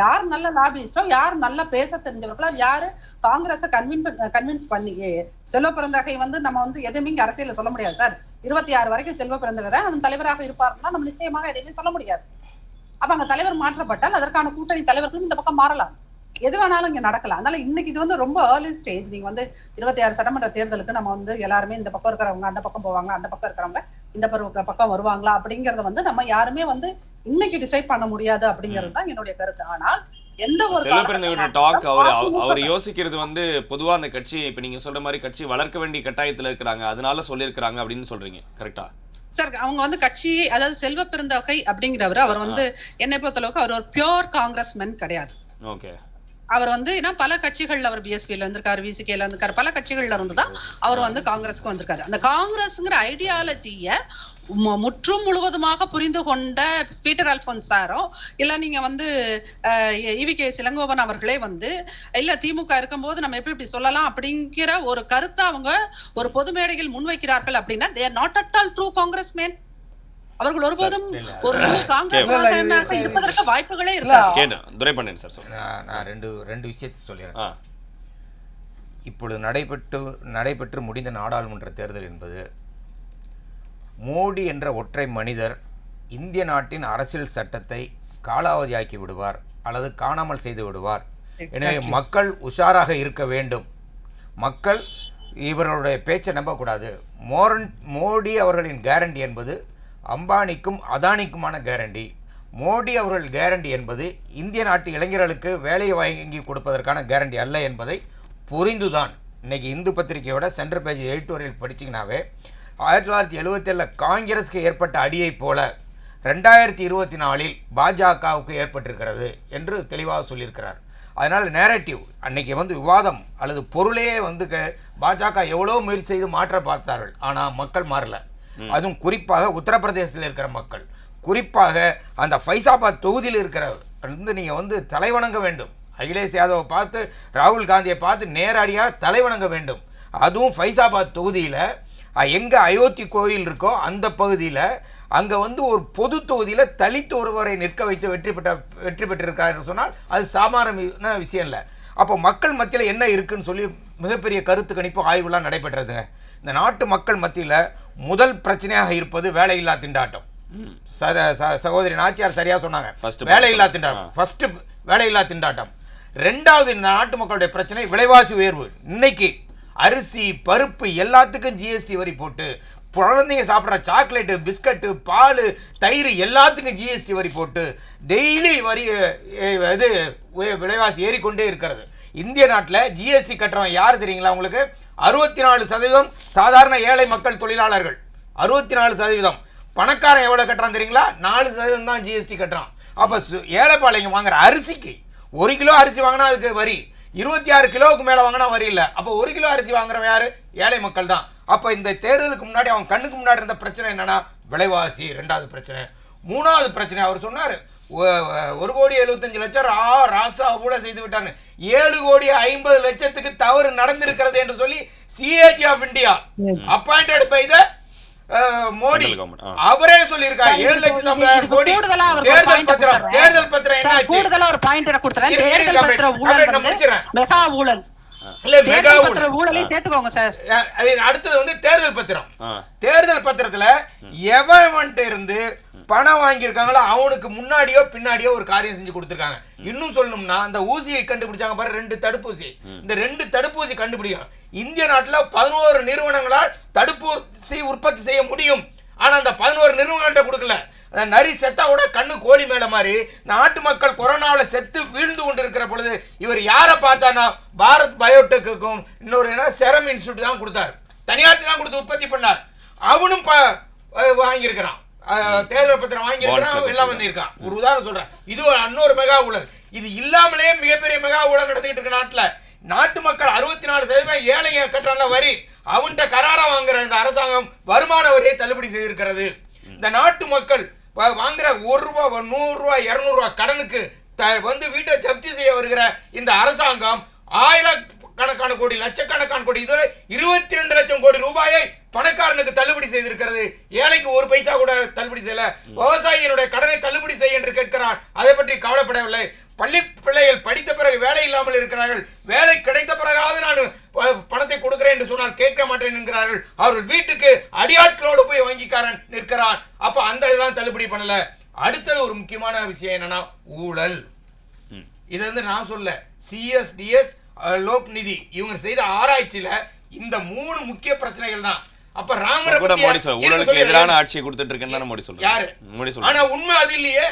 யார் நல்ல லாபிஸ்டோ, யார் நல்ல பேச தெரிஞ்சவர்களோ, யாரு காங்கிரஸை கன்வின்ஸ் பண்ணி செல்வ பிறந்தகை நம்ம எதுவுமே இங்க அரசியல சொல்ல முடியாது சார். 26 வரைக்கும் செல்வ பிறந்தகை தான் அதன் தலைவராக இருப்பாருன்னா நம்ம நிச்சயமாக எதையுமே சொல்ல முடியாது. அப்ப அங்க தலைவர் மாற்றப்பட்டால் அதற்கான கூட்டணி தலைவர்களும் இந்த பக்கம் மாறலாம், எது வேணாலும் இங்க நடக்கலாம். அதனால இன்னைக்கு இது ரொம்ப ஏர்லி ஸ்டேஜ். நீங்க 26 சட்டமன்ற தேர்தலுக்கு நம்ம எல்லாருமே இந்த பக்கம் இருக்கிறவங்க அந்த பக்கம் போவாங்க, அந்த பக்கம் இருக்கிறவங்க இந்த பக்கம் வருவாங்களா அப்படிங்கறத நம்ம யாருமே இன்னைக்கு டிசைட் பண்ண முடியாது அப்படிங்கிறது தான் என்னுடைய கருத்து. ஆனால் எந்த ஒரு டாக் அவர் யோசிக்கிறது பொதுவா அந்த கட்சி இப்ப நீங்க சொல்ற மாதிரி கட்சி வளர்க்க வேண்டிய கட்டாயத்துல இருக்கிறாங்க, அதனால சொல்லியிருக்கிறாங்க அப்படின்னு சொல்றீங்க, கரெக்டா சார்? அவங்க கட்சி, அதாவது செல்வ பெருந்தகை அப்படிங்கிறவர், அவர் என்னை பொறுத்தளவுக்கு அவர் ஒரு பியோர் காங்கிரஸ் மென் கிடையாது. ஓகே, அவர் ஏன்னா பல கட்சிகள்ல அவர் BSPல இருந்திருக்காரு, VCKல இருந்திருக்காரு, பல கட்சிகள்ல இருந்துதான் அவர் காங்கிரஸ்க்கு வந்திருக்காரு. அந்த காங்கிரஸ்ங்கிற ஐடியாலஜிய முற்றும் முழுவதுமாக புரிந்து கொண்ட பீட்டர் அல்போன்ஸ் சாரோ இல்ல நீங்க EVK இளங்கோவன் அவர்களே இல்ல திமுக இருக்கும்போது நம்ம எப்படி சொல்லலாம் அப்படிங்கிற ஒரு கருத்தை அவங்க ஒரு பொது மேடையில் முன்வைக்கிறார்கள் அப்படின்னா they are not at all true congressmen. அவர்கள் ஒருபோதும் ஒரு காங்கிரஸ் இருப்பதற்கு வாய்ப்புகளே இருக்காது. துரைபாண்டியன் சார், நான் ரெண்டு விஷயத்தை சொல்லிடுறேன். இப்பொழுது நடைபெற்று முடிந்த நாடாளுமன்ற தேர்தல் என்பது மோடி என்ற ஒற்றை மனிதர் இந்திய நாட்டின் அரசியல் சட்டத்தை காலாவதியாக்கி விடுவார் அல்லது காணாமல் செய்து விடுவார். எனவே மக்கள் உஷாராக இருக்க வேண்டும். மக்கள் இவர்களுடைய பேச்சை நம்பக்கூடாது. மோடி அவர்களின் கேரண்டி என்பது அம்பானிக்கும் அதானிக்குமான கேரண்டி. மோடி அவர்கள் கேரண்டி என்பது இந்திய நாட்டு இளைஞர்களுக்கு வேலையை வாங்கி கொடுப்பதற்கான கேரண்டி அல்ல என்பதை புரிந்துதான் இன்றைக்கி இந்து பத்திரிகையோட சென்டர் பேஜ் 8 வரையில் படிச்சிங்கனாவே 1977 காங்கிரஸுக்கு ஏற்பட்ட அடியைப் போல 2024 பாஜகவுக்கு ஏற்பட்டிருக்கிறது என்று தெளிவாக சொல்லியிருக்கிறார். அதனால் நேரட்டிவ் அன்னைக்கு விவாதம் அல்லது பொருளே பாஜக எவ்வளோ முயற்சி செய்து மாற்ற பார்த்தார்கள். ஆனால் மக்கள் மாறல. அதுவும் குறிப்பாக உத்தரப்பிரதேசத்தில் இருக்கிற மக்கள், குறிப்பாக அந்த ஃபைசாபாத் தொகுதியில் இருக்கிறவர் நீங்கள் தலைவணங்க வேண்டும். அகிலேஷ் யாதவை பார்த்து ராகுல் காந்தியை பார்த்து நேரடியாக தலைவணங்க வேண்டும். அதுவும் ஃபைசாபாத் தொகுதியில் எங்கே அயோத்தி கோயில் இருக்கோ அந்த பகுதியில் அங்கே ஒரு பொது தொகுதியில் தலித் ஒருவரை நிற்க வைத்து வெற்றி பெற்றிருக்கார் என்று சொன்னால் அது சாதாரண விஷயம் இல்லை. அப்போ மக்கள் மத்தியில் என்ன இருக்குன்னு சொல்லி மிகப்பெரிய கருத்து கணிப்பு ஆய்வுலாம் நடைபெற்றதுங்க. இந்த நாட்டு மக்கள் மத்தியில் முதல் பிரச்சனையாக இருப்பது வேலையில்லா திண்டாட்டம். சகோதரி நாச்சியார் சரியாக சொன்னாங்க. வேலையில்லா திண்டாட்டம் ஃபர்ஸ்ட், வேலையில்லா திண்டாட்டம். ரெண்டாவது இந்த நாட்டு மக்களுடைய பிரச்சனை விலைவாசி உயர்வு. இன்னைக்கு அரிசி பருப்பு எல்லாத்துக்கும் ஜிஎஸ்டி வரி போட்டு, குழந்தைங்க சாப்பிட்ற சாக்லேட்டு பிஸ்கட்டு பால் தயிர் எல்லாத்துக்கும் ஜிஎஸ்டி வரி போட்டு டெய்லி வரி இது விலைவாசி ஏறிக்கொண்டே இருக்கிறது. இந்திய நாட்டில் ஜிஎஸ்டி கட்டுறவன் யார் தெரியுங்களா உங்களுக்கு? 64% சாதாரண ஏழை மக்கள் தொழிலாளர்கள். 64%. பணக்காரன் எவ்வளோ கட்டுறான் தெரியுங்களா? 4% தான் ஜிஎஸ்டி கட்டுறான். அப்போ ஏழைப்பாளையங்க வாங்குற அரிசிக்கு 1 கிலோ அரிசி வாங்கினா அதுக்கு வரி, 26 கிலோவுக்கு மேலே வாங்கினா வரி இல்லை. அப்போ 1 கிலோ அரிசி வாங்குறவன் யார்? ஏழை மக்கள் தான். அப்போ இந்த தேர்தலுக்கு முன்னாடி அவன் கண்ணுக்கு முன்னாடி இருந்த பிரச்சனை என்னன்னா விலைவாசி. ரெண்டாவது பிரச்சனை. மூணாவது பிரச்சனை அவர் சொன்னார் 1,75,00,000 ராசா ஊழல் செய்து விட்டான்னு. 7,50,00,000 தவறு நடந்திருக்கிறது என்று சொல்லி CAG of India appointed by the Modi அவரே சொல்லியிருக்காரு. 7,50,000 கோடி தேர்தல் பத்திரம். தேர்தல் பத்திரம் என்னாச்சு? கூடுதலா ஒரு பாயிண்ட் கொடுத்துறேன். தேர்தல் பத்திர ஊழல் மெகா ஊழல். அடுத்தது தேர்தல் பத்திரம். தேர்தல் பத்திரத்துல எவன்ட்ட இருந்து பணம் வாங்கியிருக்காங்களோ அவனுக்கு முன்னாடியோ பின்னாடியோ ஒரு காரியம் செஞ்சு கொடுத்துருக்காங்க. இன்னும் சொல்லணும்னா அந்த ஊசியை கண்டுபிடிச்சாங்க பாரு, 2 தடுப்பூசி. இந்த 2 தடுப்பூசி கண்டுபிடிக்கும். இந்திய நாட்டில் 11 நிறுவனங்களால் தடுப்பூசி உற்பத்தி செய்ய முடியும். ஆனா அந்த 11 நிறுவனங்கள்ட்ட கொடுக்கல. நரி செத்தா கூட கண்ணு கோழி மேல மாதிரி நாட்டு மக்கள் கொரோனாவில் செத்து வீழ்ந்து கொண்டு இருக்கிற பொழுது இவர் யாரை பார்த்தானா பாரத் பயோடெக்குக்கும் இன்னொரு செரம் இன்ஸ்டியூட் தான் கொடுத்தார். தனியாட்டு தான் கொடுத்து உற்பத்தி பண்ணார். அவனும் வாங்கியிருக்கிறான். தேர்தல் பத்திரம் வாங்கியிருக்கிறான். எல்லாம் பண்ணியிருக்கான். ஒரு உதாரணம் சொல்றேன். இது இன்னொரு மெகா ஊழல். இது இல்லாமலே மிகப்பெரிய மெகா ஊழல் நடத்திக்கிட்டு இருக்க நாட்டில் நாட்டு மக்கள் 64% ஏழைங்க கட்டுறாங்க வரி. அவன்கிட்ட கராரா வாங்குற இந்த அரசாங்கம் வருமான வரியை தள்ளுபடி செய்திருக்கிறது. இந்த நாட்டு மக்கள் வாங்குற 1 ரூபா 100 ரூபா 200 ரூபா கடனுக்கு வீட்டை ஜப்தி செய்ய வருகிற இந்த அரசாங்கம் ஆயிரக்கணக்கான கோடி லட்சக்கணக்கான கோடி இதுவரை 22 லட்சம் கோடி ரூபாயை பணக்காரனுக்கு தள்ளுபடி செய்திருக்கிறது. ஏழைக்கு 1 பைசா கூட தள்ளுபடி செய்யல. விவசாயிகளுடைய கடனை தள்ளுபடி செய்ய என்று கேட்கிறான். அதை பற்றி கவலைப்படவில்லை. பள்ளி பிள்ளைகள் படித்த பிறகு வேலை இல்லாமல் இருக்கிறார்கள். வேலை கிடைத்த பிறகாவது நான் பணத்தை கொடுக்கிறேன் என்று சொன்னால் கேட்க மாட்டேன் என்கிறார்கள். அவர்கள் வீட்டுக்கு அடியாட்களோடு போய் வங்கிக்காரன் நிற்கிறான். அப்ப அந்த இதெல்லாம் தள்ளுபடி பண்ணல. அடுத்தது ஒரு முக்கியமான விஷயம் என்னன்னா ஊழல். இது நான் சொல்ல சிஎஸ்டிஎஸ் லோக் நிதி இவங்க செய்த ஆராய்ச்சியில இந்த 3 முக்கிய பிரச்சனைகள் தான். அப்ப ராமரை கூட மோடி சொல்ற ஊழலுக்கு எதிரான ஆட்சியை கொடுத்துட்டு இருக்கேன்னு மோடி சொல்றாரு. யாரு மோடி சொல்றாரு. ஆனா உண்மை அது இல்லையே.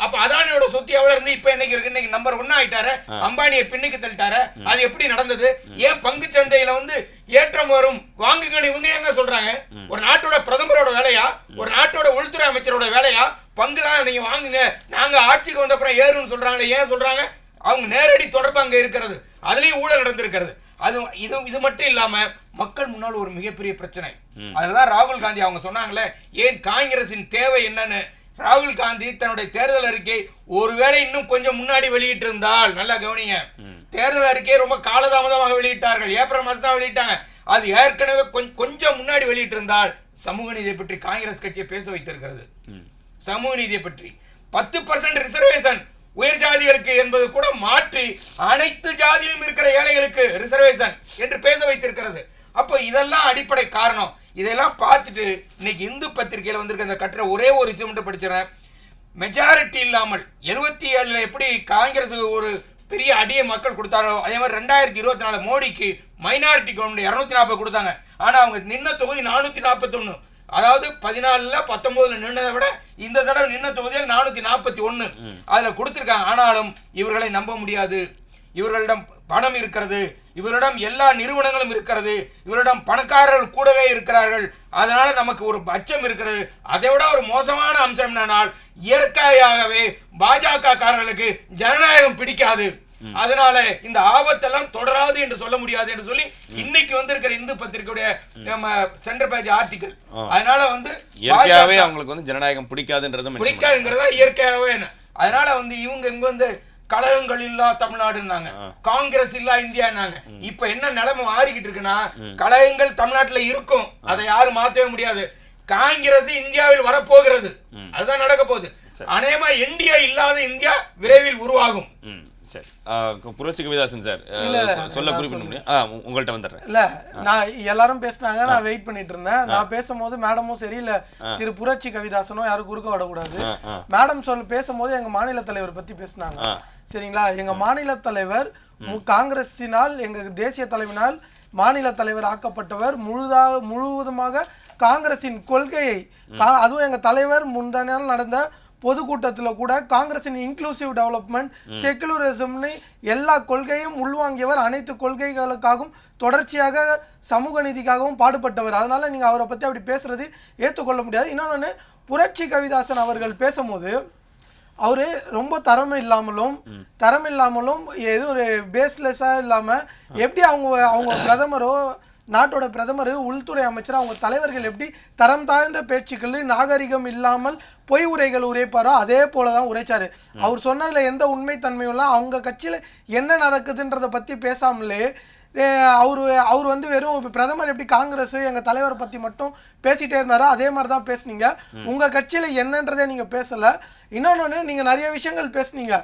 அப்ப அதானியோட சொத்து எவ்வளவு இருந்து இப்ப இன்னைக்கு இருக்கு? இன்னைக்கு நம்பர் 1 ஆயிட்டாரு. அம்பானியை பின்னுக்கு தள்ளிட்டாரு. அது எப்படி நடந்தது? ஏன் பங்கு சந்தையில ஏற்றம் வரும் வாங்குங்க இவங்க எங்க சொல்றாங்க? ஒரு நாட்டோட பிரதமரோட வேலையா, ஒரு நாட்டோட உள்துறை அமைச்சரோட வேலையா பங்குலாம் நீங்க வாங்குங்க நாங்க ஆட்சிக்கு வந்த அப்புறம் ஏறுன்னு சொல்றாங்களே? ஏன் சொல்றாங்க? அவங்க நேரடி தொடர்பு அங்க இருக்கிறது. அதுலயும் ஊழல் நடந்திருக்கிறது. அது இது மட்டும் இல்லாம மக்கள் முன்னால் ஒரு மிகப்பெரிய பிரச்சனை. அதுதான் ராகுல் காந்தி அவங்க சொன்னாங்களே ஏன் காங்கிரசின் தேவை என்னன்னு. ராகுல் காந்தி தன்னுடைய தேர்தல் அறிக்கை ஒருவேளை இன்னும் கொஞ்சம் முன்னாடி வெளியிட்டு இருந்தால், நல்லா கவனிங்க, தேர்தல் அறிக்கையை ரொம்ப காலதாமதமாக வெளியிட்டார்கள். ஏப்ரல் மாதம் தான் வெளியிட்டாங்க. அது ஏற்கனவே கொஞ்சம் முன்னாடி வெளியிட்டு இருந்தால் சமூக நீதியை பற்றி காங்கிரஸ் கட்சியை பேச வைத்திருக்கிறது. சமூக நீதியை பற்றி 10% ரிசர்வேஷன் உயர் ஜாதிகளுக்கு என்பது கூட மாற்றி அனைத்து ஜாதியிலும் இருக்கிற ஏழைகளுக்கு ரிசர்வேஷன் என்று பேச வைத்திருக்கிறது. அப்போ இதெல்லாம் அடிப்படை காரணம். இதெல்லாம் பார்த்துட்டு இன்னைக்கு இந்து பத்திரிகையில் வந்திருக்க அந்த கட்டுரை ஒரே ஒரு விஷயம் மட்டும் படிச்சிடறேன். மெஜாரிட்டி இல்லாமல் 77 எப்படி காங்கிரஸ் ஒரு பெரிய அடியை மக்கள் கொடுத்தாரோ அதே மாதிரி 2024 மோடிக்கு மைனாரிட்டி கவர்மெண்ட் 240 கொடுத்தாங்க. ஆனால் அவங்க நின்ன தொகுதி 441. அதாவது 14ல் 19ல் நின்னதை விட இந்த தடவை நின்ன தொகுதியில் 441 அதில் கொடுத்துருக்காங்க. ஆனாலும் இவர்களை நம்ப முடியாது. இவர்களிடம் பணம் இருக்கிறது, இவரிடம் எல்லா நிறுவனங்களும் இருக்கிறது, இவரிடம் பணக்காரர்கள் கூடவே இருக்கிறார்கள். அதனால நமக்கு ஒரு அச்சம் இருக்கிறது. அதை விட ஒரு மோசமான அம்சம் என்னன்னால் இயற்கையாகவே பாஜக காரர்களுக்கு ஜனநாயகம் பிடிக்காது. அதனால இந்த ஆபத்தெல்லாம் தொடராது என்று சொல்ல முடியாது என்று சொல்லி இன்னைக்கு வந்திருக்கிற இந்து பத்திரிகையுடைய நம்ம சென்டர் பேஜ் ஆர்டிகல். அதனால இயற்கையாகவே அவங்களுக்கு ஜனநாயகம் பிடிக்காதுங்கிறதா இயற்கையாகவே. அதனால இவங்க கழகங்கள் இல்லா தமிழ்நாடுன்னாங்க, காங்கிரஸ் இல்லா இந்தியான்னாங்க. இப்ப என்ன நிலைமை மாறிக்கிட்டு இருக்குன்னா கழகங்கள் தமிழ்நாட்டுல இருக்கும், அதை யாரும் மாற்றவே முடியாது. காங்கிரஸ் இந்தியாவில் வரப்போகிறது, அதுதான் நடக்க போகுது. அநேகமா இந்தியா இல்லாத இந்தியா விரைவில் உருவாகும். சரி, புரட்சி கவிதாசன் சார் சொல்ல குறிப்பிட முடியும். உங்கள்கிட்ட வந்துடுறேன். இல்ல, நான் எல்லாரும் பேசினாங்க, நான் வெயிட் பண்ணிட்டு இருந்தேன். நான் பேசும்போது மேடமும் சரி இல்ல திரு புரட்சி கவிதாசனும் யாரும் குறுக்க விடக்கூடாது. மேடம் பேசும்போது எங்க மாநில தலைவர் பத்தி பேசினாங்க. சரிங்களா, எங்க மாநில தலைவர் காங்கிரஸினால் எங்க தேசிய தலைவனால் மாநில தலைவர் ஆக்கப்பட்டவர். முழுவதுமாக காங்கிரசின் கொள்கையை, அதுவும் எங்க தலைவர் முந்தான நாள் நடந்த பொதுக்கூட்டத்தில் கூட காங்கிரசின் இன்க்ளூசிவ் டெவலப்மெண்ட், செக்குலரிசம்னு எல்லா கொள்கையும் உள்வாங்கியவர். அனைத்து கொள்கைகளுக்காகவும் தொடர்ச்சியாக சமூக நீதிக்காகவும் பாடுபட்டவர். அதனால நீங்க அவரை பத்தி அப்படி பேசுறது ஏற்றுக்கொள்ள முடியாது. இன்னொன்று, புரட்சி கவிதாசன் அவர்கள் பேசும்போது அவரு ரொம்ப தரம் இல்லாமலும் எதுவும் ஒரு பேஸ்லெஸ்ஸா இல்லாம எப்படி அவங்க பிரதமரோ நாட்டோட பிரதமர் உள்துறை அமைச்சர் அவங்க தலைவர்கள் எப்படி தரம் தாழ்ந்த பேச்சுக்கள் நாகரிகம் இல்லாமல் பொய் உரைகள் உரைப்பாரோ அதே போலதான் உரைச்சாரு. அவர் சொன்னதுல எந்த உண்மைத்தன்மையும் இல்லை. அவங்க கட்சியில என்ன நடக்குதுன்றத பத்தி பேசாமலே அவர் வெறும் பிரதமர் எப்படி காங்கிரஸ் எங்க தலைவரை பத்தி மட்டும் பேசிட்டே இருந்தாரோ அதே மாதிரிதான் பேசுனீங்க. உங்க கட்சியில என்னன்றதே நீங்க பேசல. இன்னொன்னு, நீங்க நிறைய விஷயங்கள் பேசுனீங்க.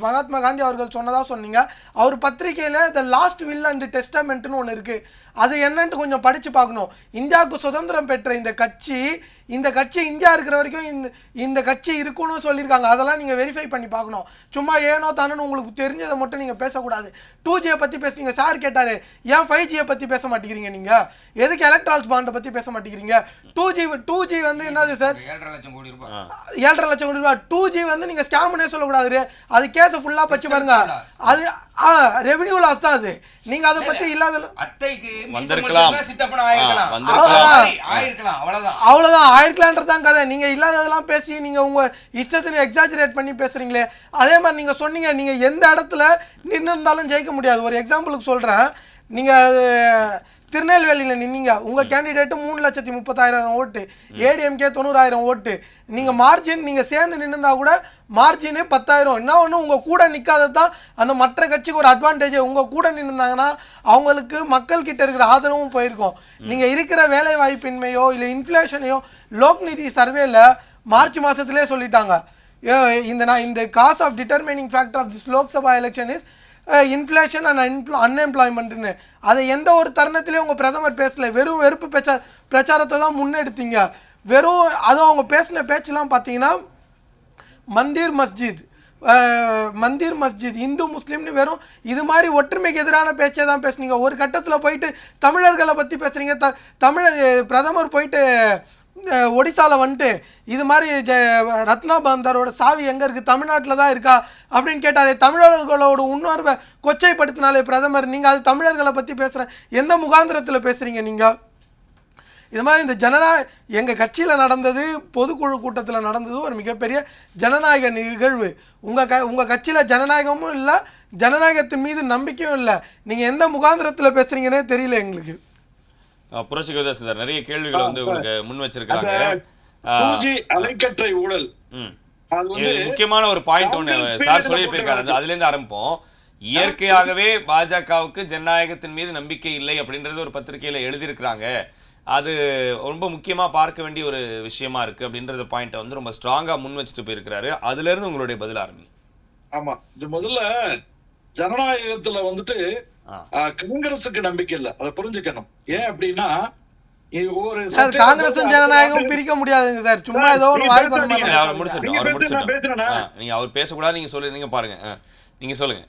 மகாத்மா காந்தி அவர்கள் சொன்னதா சொன்னீங்க. அவர் பத்திரிகையில த லாஸ்ட் வில் அண்ட் டெஸ்டமெண்ட்னு ஒன்று இருக்கு. அது என்னன்ட்டு கொஞ்சம் படிச்சு பார்க்கணும். இந்தியாவுக்கு சுதந்திரம் பெற்ற இந்த கட்சி இந்தியா இருக்கிற வரைக்கும் இந்த கட்சி இருக்குன்னு சொல்லியிருக்காங்க. அதெல்லாம் நீங்க வெரிஃபை பண்ணி பார்க்கணும். சும்மா ஏனோ தானு உங்களுக்கு தெரிஞ்சதை மட்டும் நீங்க பேசக்கூடாது. 2G பத்தி பேசுறீங்க. சார் கேட்டாரு, ஏன் 5G பத்தி பேச மாட்டேங்கிறீங்க? நீங்க எதுக்கு எலக்ட்ரால்ஸ் பாண்டை பத்தி பேச மாட்டேங்கிறீங்க? 2G என்னது சார்? 7.5 லட்சம் கோடி ரூபாய். 2G நீங்க ஸ்கேம்னே சொல்லக்கூடாது. அது கேஸ் ஃபுல்லா பச்சு பாருங்க. அது ரெவென்யூ லாஸ் தான். அது நீங்க அதை பத்தி இல்லாத அவ்வளவுதான் ஆயிருக்கலான்றதான் கதை. நீங்க இல்லாததெல்லாம் பேசி நீங்க உங்க இஷ்டத்துக்கு எக்ஸாஜரேட் பண்ணி பேசுறீங்களே. அதே மாதிரி நீங்க சொன்னீங்க, நீங்க எந்த இடத்துல நின்று இருந்தாலும் ஜெயிக்க முடியாது. ஒரு எக்ஸாம்பிளுக்கு சொல்றேன். நீங்க திருநெல்வேலியில் நின்னீங்க, உங்க கேண்டிடேட்டு 3,30,000 ஓட்டு, ஏடிஎம்கே 90,000 ஓட்டு. நீங்க மார்ஜின் நீங்க சேர்ந்து நின்றுந்தா கூட மார்ஜின் 10,000. என்ன ஒன்று, உங்க கூட நிற்காதது தான் அந்த மற்ற கட்சிக்கு ஒரு அட்வான்டேஜ். உங்க கூட நின்றுந்தாங்கன்னா அவங்களுக்கு மக்கள் கிட்ட இருக்கிற ஆதரவும் போயிருக்கும். நீங்க இருக்கிற வேலை வாய்ப்பின்மையோ இல்லை இன்ஃப்ளேஷனையோ லோக்நிதி சர்வேல மார்ச் மாசத்திலே சொல்லிட்டாங்க. இந்த cause of determining factor of this Lok Sabha election is inflation and அன்எம்ப்ளாய்மெண்ட்னு. அதை எந்த ஒரு தருணத்திலையும் உங்கள் பிரதமர் பேசல. வெறும் வெறுப்பு பிரச்சாரத்தை தான் முன்னெடுத்தீங்க. அதுவும் அவங்க பேசின பேச்செல்லாம் பார்த்தீங்கன்னா மந்திர் மஸ்ஜித் இந்து முஸ்லீம்னு வெறும் இது மாதிரி ஒற்றுமைக்கு எதிரான பேச்சை தான் பேசுனீங்க. ஒரு கட்டத்தில் போயிட்டு தமிழர்களை பற்றி பேசுகிறீங்க. பிரதமர் போயிட்டு ஒடிசாவில் இது மாதிரி ரத்னா பந்தாரோட சாவி எங்கே இருக்குது, தமிழ்நாட்டில் தான் இருக்கா அப்படின்னு கேட்டாரே. தமிழர்களோட உணர்வை கொச்சைப்படுத்தினாலே பிரதமர். நீங்கள் அது தமிழர்களை பற்றி பேசுகிற எந்த முகாந்திரத்தில் பேசுகிறீங்க நீங்கள்? இது மாதிரி இந்த எங்கள் கட்சியில் நடந்தது, பொதுக்குழு கூட்டத்தில் நடந்தது ஒரு மிகப்பெரிய ஜனநாயக நிகழ்வு. உங்கள் கட்சியில் ஜனநாயகமும் இல்லை, ஜனநாயகத்தின் மீது நம்பிக்கையும் இல்லை. நீங்கள் எந்த முகாந்திரத்தில் பேசுகிறீங்கன்னே தெரியல எங்களுக்கு. புரட்சி கவிதாசன் சார் நிறைய கேள்விகளை உங்களுக்கு முன் வச்சிருக்காங்க. அலைக்கற்றை ஊழல் முக்கியமான ஒரு பாயிண்ட் ஒன்று சார் சொல்லி போயிருக்காரு. அதுல இருந்து ஆரம்பிப்போம். இயற்கையாகவே பாஜகவுக்கு ஜனநாயகத்தின் மீது நம்பிக்கை இல்லை அப்படின்றது ஒரு பத்திரிகையில எழுதியிருக்கிறாங்க. அது ரொம்ப முக்கியமா பார்க்க வேண்டிய ஒரு விஷயமா இருக்கு அப்படின்றத பாயிண்ட்டை ரொம்ப ஸ்ட்ராங்கா முன் வச்சுட்டு போயிருக்கிறாரு. அதுல இருந்து உங்களுடைய பதில் ஆரம்பி. ஆமா, இது முதல்ல ஜனநாயகத்துல வந்துட்டு காங்கிரஸுக்கு நம்பிக்கை இல்ல, அதை புரிஞ்சுக்கணும். ஏன் அப்படின்னா ஒரு சார் காங்கிரஸும் ஜனநாயகம் பிரிக்க முடியாதுங்க சார். சும்மா ஏதோ ஒரு வாய்ப்பு வர மாதிரி. அவர் முடிச்சிட்டோம். நீங்க அவர் பேசக்கூடாது நீங்க சொல்லுங்க பாருங்க. நீங்க சொல்லுங்க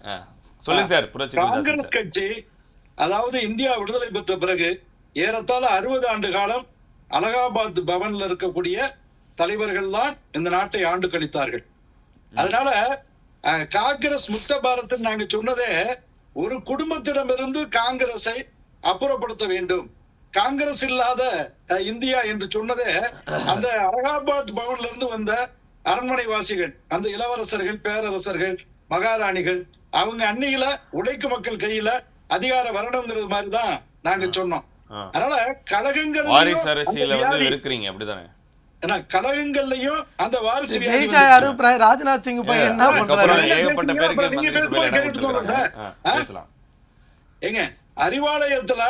சொல்லுங்க சார். புரட்சி காங்கிரஸ் கட்சி அதாவது இந்தியா விடுதலை பெற்ற பிறகு ஏறத்தாழ 60 ஆண்டு காலம் அலகாபாத் பவன்ல இருக்கக்கூடிய தலைவர்கள் தான் இந்த நாட்டை ஆண்டு கழித்தார்கள். அதனால காங்கிரஸ் முக்த பாரத் நாங்க சொன்னதே ஒரு குடும்பத்திடமிருந்து காங்கிரஸை அப்புறப்படுத்த வேண்டும், காங்கிரஸ் இல்லாத இந்தியா என்று சொன்னதே அந்த அலகாபாத் பவன்ல இருந்து வந்த அரண்மனை வாசிகள், அந்த இளவரசர்கள், பேரரசர்கள், மகாராணிகள், அவங்க அன்னியில உழைக்கும் மக்கள் கையில அதிகாரம் வரணுங்கிறது மாதிரிதான் நாங்க சொன்னோம். அதனால கழகங்கள் வாரிசு அரசியல வந்து இருக்கிறீங்க அப்படிதானே? ஏன்னா கழகங்கள்லயும் அந்த வாரிசு ராஜ்நாத் சிங் பையன் என்ன பண்றாரு? ஏகப்பட்ட பேருக்கு மந்திரி சபையில இடம் கொடுத்திருக்காங்க. பேசலாம். ஏங்க அறிவாலயத்துல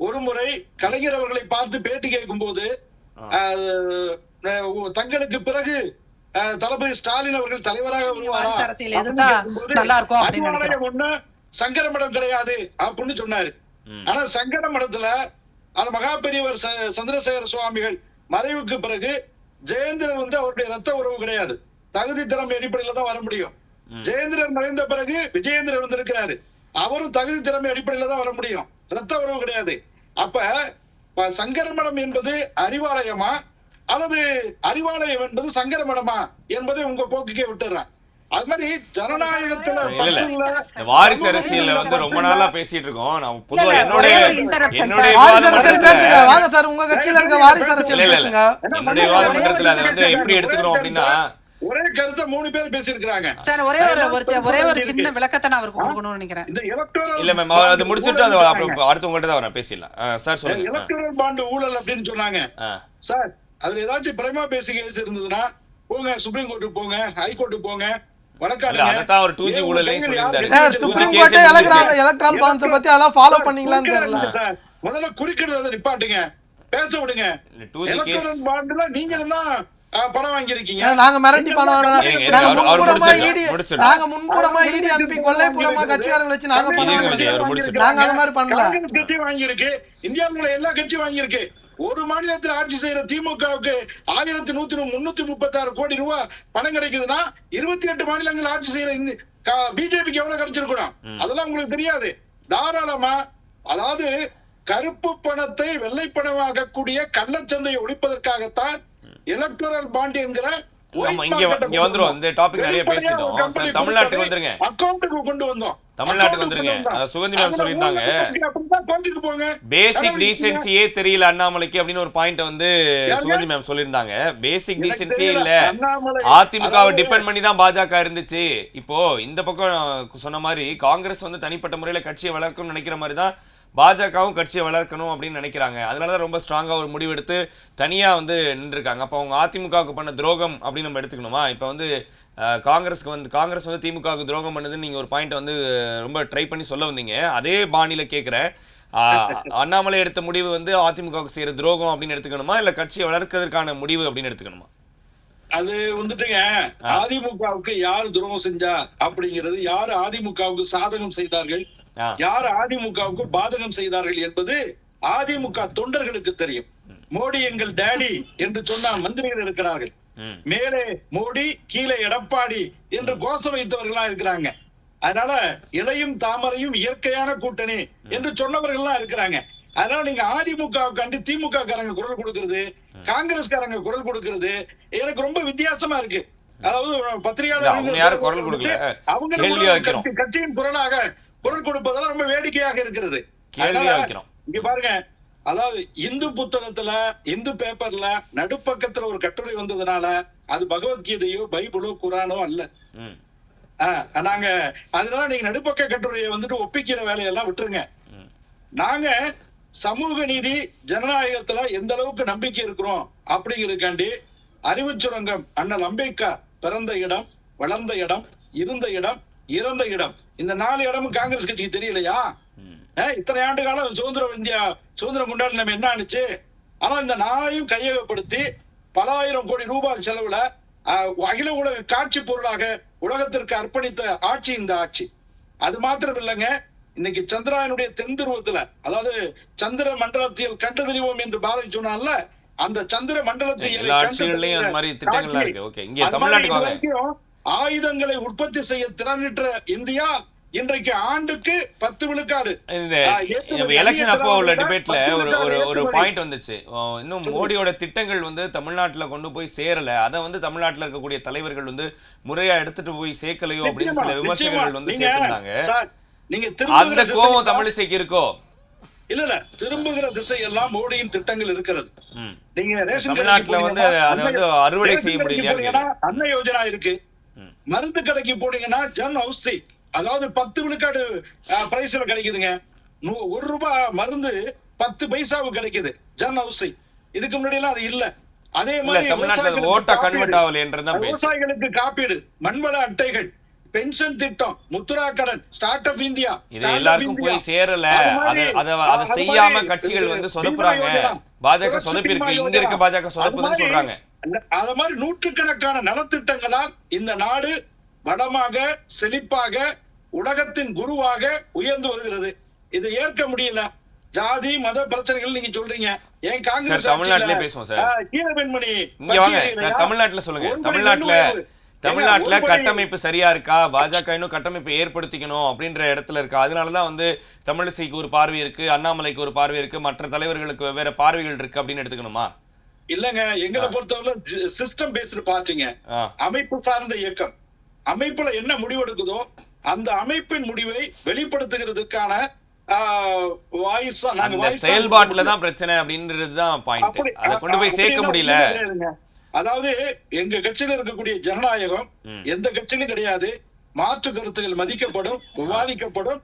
ஒரு முறை கலைஞர் அவர்களை பார்த்து பேட்டி கேட்கும் போது தங்களுக்கு பிறகு தளபதி ஸ்டாலின் அவர்கள் தலைவராக அறிவாலயம் ஒண்ணு சங்கரமடம் கிடையாது அப்படின்னு சொன்னாரு. ஆனா சங்கரமடத்துல அந்த மகா பெரியவர் சந்திரசேகர சுவாமிகள் மறைவுக்கு பிறகு ஜெயேந்திரன் வந்து அவருடைய ரத்த உறவு கிடையாது, தகுதி திறமை அடிப்படையில தான் வர முடியும். ஜெயேந்திரன் மறைந்த பிறகு விஜயேந்திரன் வந்து இருக்கிறாரு, அவரும் தகுதி திறமை அடிப்படையில தான் வர முடியும், ரத்த உறவு கிடையாது. அப்ப சங்கரமடம் என்பது அறிவாலயமா அல்லது அறிவாலயம் என்பது சங்கரமடமா என்பதை உங்க போக்குக்கே விட்டுறேன். அது மாதிரி ஜனநாயகத்துல வாரிசு அரசியல்ல வந்து ரொம்ப நாளா பேசிட்டு இருக்கோம். நான் பொதுவா என்னுடைய வாங்க சார் உங்க கட்சியில இருக்க வாரிசு அரசியல் பேசுங்க. என்னுடைய விவாத மன்றத்துல அதை வந்து எப்படி எடுத்துக்கிறோம் அப்படின்னா ஒரே கருத்தை 3 பேர் பேசியிருக்காங்க சார். ஒரே ஒரு சின்ன விளக்கத்தை நான் அவருக்கு கொடுக்கணும்னு நினைக்கிறேன். இல்ல மேம் அது முடிச்சிட்டு அது அப்புறம் அடுத்து உங்கள்ட்ட தான் வரேன் பேசிடலாம். சார் சொல்லுங்க. எலக்டோரல் பாண்ட் ஊழல் அப்படின்னு சொன்னாங்க சார். அதுல ஏதாச்சும் பிரைமா பேசி கேஸ் இருந்ததுன்னா போங்க சுப்ரீம் கோர்ட்டுக்கு போங்க, ஹைகோர்ட்டுக்கு போங்க. அதத்தான் ஒரு 2G ஊழலையும் சொல்லியிருந்தாரு. சுப்ரீம் கோர்ட் எலக்ட்ரல் பாண்ட்ஸ் பத்தி அதெல்லாம் ஃபாலோ பண்ணீங்களான்னு தெரியல. முதல்ல குறுக்கிடுறத நிப்பாட்டுங்க, பேச விடுங்க. எலக்டோரல் பாண்ட்ல நீங்க தான் பணம் வாங்கியிருக்கீங்க. நாங்க மிரட்டி பணம் வாங்கினா நாங்க முன்புறமா ஈடி அனுப்பி கொல்லைப்புறமா கட்சிக்காரங்களை வச்சு நாங்க அந்த மாதிரி பண்ணல. கட்சி வாங்கியிருக்கு, இந்தியாவுல எல்லா கட்சியும் வாங்கியிருக்கு. ஒரு மாநிலத்தில் ஆட்சி செய்யற திமுகவுக்கு 1336 கோடி ரூபாய் பணம் கிடைக்குதுன்னா 28 மாநிலங்கள் ஆட்சி செய்யற பிஜேபிக்கு எவ்வளவு கிடைச்சிருக்கணும் அதெல்லாம் உங்களுக்கு தெரியாது. தாராளமா அதாவது கருப்பு பணத்தை வெள்ளை பணமாகக்கூடிய கள்ளச்சந்தையை ஒழிப்பதற்காகத்தான் எலக்டோரல் பாண்ட் என்கிற இங்க வந்துரும். இந்த டாபிக் நிறைய பேசிட்டோம். தமிழ்நாட்டுக்கு வந்துருங்க. அக்கவுண்ட்டுக்கு கொண்டு வந்தோம். தமிழ்நாட்டுக்கு வந்துருங்க. சுகந்தி மேம் சொல்லியிருந்தாங்க பேசிக் டீசென்சியே தெரியல அண்ணாமலைக்கு அப்படின்னு ஒரு பாயிண்ட் வந்து சுகந்தி மேம் சொல்லியிருந்தாங்க. பேசிக் டீசென்சியே இல்ல, அதிமுகவை டிபெண்ட் பண்ணி தான் பாஜக இருந்துச்சு. இப்போ இந்த பக்கம் சொன்ன மாதிரி காங்கிரஸ் வந்து தனிப்பட்ட முறையில கட்சியை வளர்க்கணும்னு நினைக்கிற மாதிரி தான் பாஜகவும் கட்சியை வளர்க்கணும் அப்படின்னு நினைக்கிறாங்க. அதனாலதான் ரொம்ப ஸ்ட்ராங்கா ஒரு முடிவெடுத்து தனியா வந்து நின்றுருக்காங்க. அப்போ அவங்க அதிமுகவுக்கு பண்ண துரோகம் அப்படின்னு நம்ம எடுத்துக்கணுமா? இப்போ வந்து காங்கிரஸ் வந்து திமுகவுக்கு துரோகம் பண்ணுதுன்னு நீங்க ஒரு பாயிண்ட் வந்து ரொம்ப ட்ரை பண்ணி சொல்ல வந்தீங்க. அதே பாணியில கேட்கிறேன், அண்ணாமலை எடுத்த முடிவு வந்து அதிமுகவுக்கு செய்யற துரோகம் அப்படின்னு எடுத்துக்கணுமா, இல்ல கட்சியை வளர்க்கறதுக்கான முடிவு அப்படின்னு எடுத்துக்கணுமா? அது வந்துட்டுங்க அதிமுகவுக்கு யார் துரோகம் செஞ்சா அப்படிங்கிறது, யாரு அதிமுகவுக்கு சாதகம் செய்தார்கள், யார் அதிமுகவுக்கு பாதகம் செய்தார்கள் என்பது அதிமுக தொண்டர்களுக்கு தெரியும். மோடி எங்கள் டேடி என்று சொன்ன மந்திரிகள் இருக்கிறார்கள், மேலே மோடி கீழே எடப்பாடி என்று கோஷம் வைத்தவர்களா இருக்கிறாங்க. அதனால இலையும் தாமரையும் இயற்கையான கூட்டணி என்று சொன்னவர்கள்லாம் இருக்கிறாங்க. அதனால நீங்க அதிமுக கண்டு திமுக காரங்க குரல் கொடுக்கிறது, காங்கிரஸ்காரங்க குரல் கொடுக்கிறது எனக்கு ரொம்ப வித்தியாசமா இருக்கு. அதாவது பத்திரிகையாளர் குரல் கொடுக்கல, அவங்க கட்சியின் குரலாக குரல் கொடுப்பதெல்லாம் ரொம்ப வேடிக்கையாக இருக்கிறது. இங்க பாருங்க, அதாவது இந்து புத்தகத்துல இந்து பேப்பர்ல நடுப்பக்கத்துல ஒரு கட்டுரை வந்ததுனால அது பகவத்கீதையோ பைபிளோ குரானோ அல்ல. நாங்க அதனால நீங்க நடுப்பக்க கட்டுரையை வந்துட்டு ஒப்பிக்கிற வேலையெல்லாம் விட்டுருங்க. நாங்க சமூக நீதி ஜனநாயகத்துல எந்த அளவுக்கு நம்பிக்கை இருக்கிறோம் அப்படிங்கிறதுக்காண்டி அறிவு சுரங்கம் அண்ணல் அம்பேத்கர் பிறந்த இடம், வளர்ந்த இடம், இருந்த இடம், இறந்த இடம், இந்த 4 இடமும் காங்கிரஸ் கட்சிக்கு தெரியலையா? இத்தனை ஆண்டு காலம் சுதந்திரம் கொண்டாடி நம்ம என்ன ஆனிச்சு? ஆனா இந்த 4ஐயும் கையகப்படுத்தி பல ஆயிரம் கோடி ரூபாய் செலவுல அகில உலக காட்சி பொருளாக உலகத்திற்கு அர்ப்பணித்த ஆட்சி இந்த ஆட்சி. அது மாத்திரம் இல்லைங்க, இன்னைக்கு சந்திராயனுடைய தென் துருவத்துல, அதாவது சந்திர மண்டலத்தில் கண்டறிவோம் என்று பாரதி சொன்னால, அந்த சந்திர மண்டலத்தில் ஆயுதங்களை உற்பத்தி செய்ய திறனிட்ட இந்தியா இன்றைக்கு ஆண்டுக்கு 10 விழுக்காடு. எலெக்ஷன் அப்போ உள்ள டிபேட்ல ஒரு பாயிண்ட் வந்துச்சு, இன்னும் மோடியோட திட்டங்கள் வந்து தமிழ்நாட்டுல கொண்டு போய் சேரல, அதை வந்து தமிழ்நாட்டுல இருக்கக்கூடிய தலைவர்கள் வந்து முறையா எடுத்துட்டு போய் சேர்க்கலையோ அப்படின்னு சில விமர்சகர்கள் வந்து சேர்த்திருந்தாங்க. அந்த கோபம் தமிழிசைக்கு இருக்கோ? இல்ல, திரும்புகிற திசை எல்லாம் மோடியின் திட்டங்கள் இருக்கிறது. நீங்க ரேஷன் தமிழ்நாட்டுல வந்து அதை வந்து அறுவடை செய்ய முடியல. அன்ன யோஜனா இருக்கு. மருந்து கடைக்கு போனீங்கன்னா ஜன் ஔஷதி, அதாவது 10 விழுக்காடு பிரைஸ்ல கிடைக்குதுங்க. 1 ரூபாய் மருந்து 10 பைசாவுக்கு கிடைக்குது ஜன் ஔஷதி. இதுக்கு முன்னாடி எல்லாம் அது இல்ல. அதே மாதிரி விவசாயிகளுக்கு காப்பீடு, மண்வள அட்டைகள், பென்ஷன் திட்டம், முத்ரா கடன், ஸ்டார்ட் அப் இந்தியா, எல்லாருக்கும் போய் சேரல. அதை செய்யாம கட்சிகள் வந்து சொதப்புறாங்க. பாஜக சொதப்பிருக்கு, இங்க இருக்க பாஜக சொதப்புதுன்னு சொல்றாங்க. அத மாதிரி நூற்றுக்கணக்கான நலத்திட்டங்களால் இந்த நாடு வளமாக, செழிப்பாக, உலகத்தின் குருவாக உயர்ந்து வருகிறது. இது ஏற்க முடியல. ஜாதி மத பிரச்சனைகள் நீங்க சொல்றீங்க. ஏன் காங்கிரஸ் தமிழ்நாட்டிலே பேசுவோம் சார். கீழபெண்மணி இங்க வாங்க சார், தமிழ்நாட்டுல சொல்லுங்க. தமிழ்நாட்டுல கட்டமைப்பு சரியா இருக்கா? பாஜக இன்னும் கட்டமைப்பு ஏற்படுத்திக்கணும் அப்படின்ற இடத்துல இருக்கா? அதனாலதான் வந்து தமிழிசைக்கு ஒரு பார்வை இருக்கு, அண்ணாமலைக்கு ஒரு பார்வை இருக்கு, மற்ற தலைவர்களுக்கு வெவ்வேறு பார்வைகள் இருக்கு அப்படின்னு எடுத்துக்கணுமா? இல்லங்க, எங்களை பொறுத்தவரை சிஸ்டம் பேஸ்டு பார்ட்டிங்க, அமைப்பு சார்ந்த இயக்கம். அமைப்புல என்ன முடிவெடுக்குதோ அந்த அமைப்பின் முடிவை வெளிப்படுத்துகிறதுக்கான செயல்பாட்டுல தான் பிரச்சனை அப்படின்றதுதான் பாயிண்ட். அதை கொண்டு போய் சேர்க்க முடியல. அதாவது எங்க கட்சியில இருக்கக்கூடிய ஜனநாயகம் எந்த கட்சியிலும் கிடையாது. மாற்று கருத்துகள் மதிக்கப்படும், விவாதிக்கப்படும்.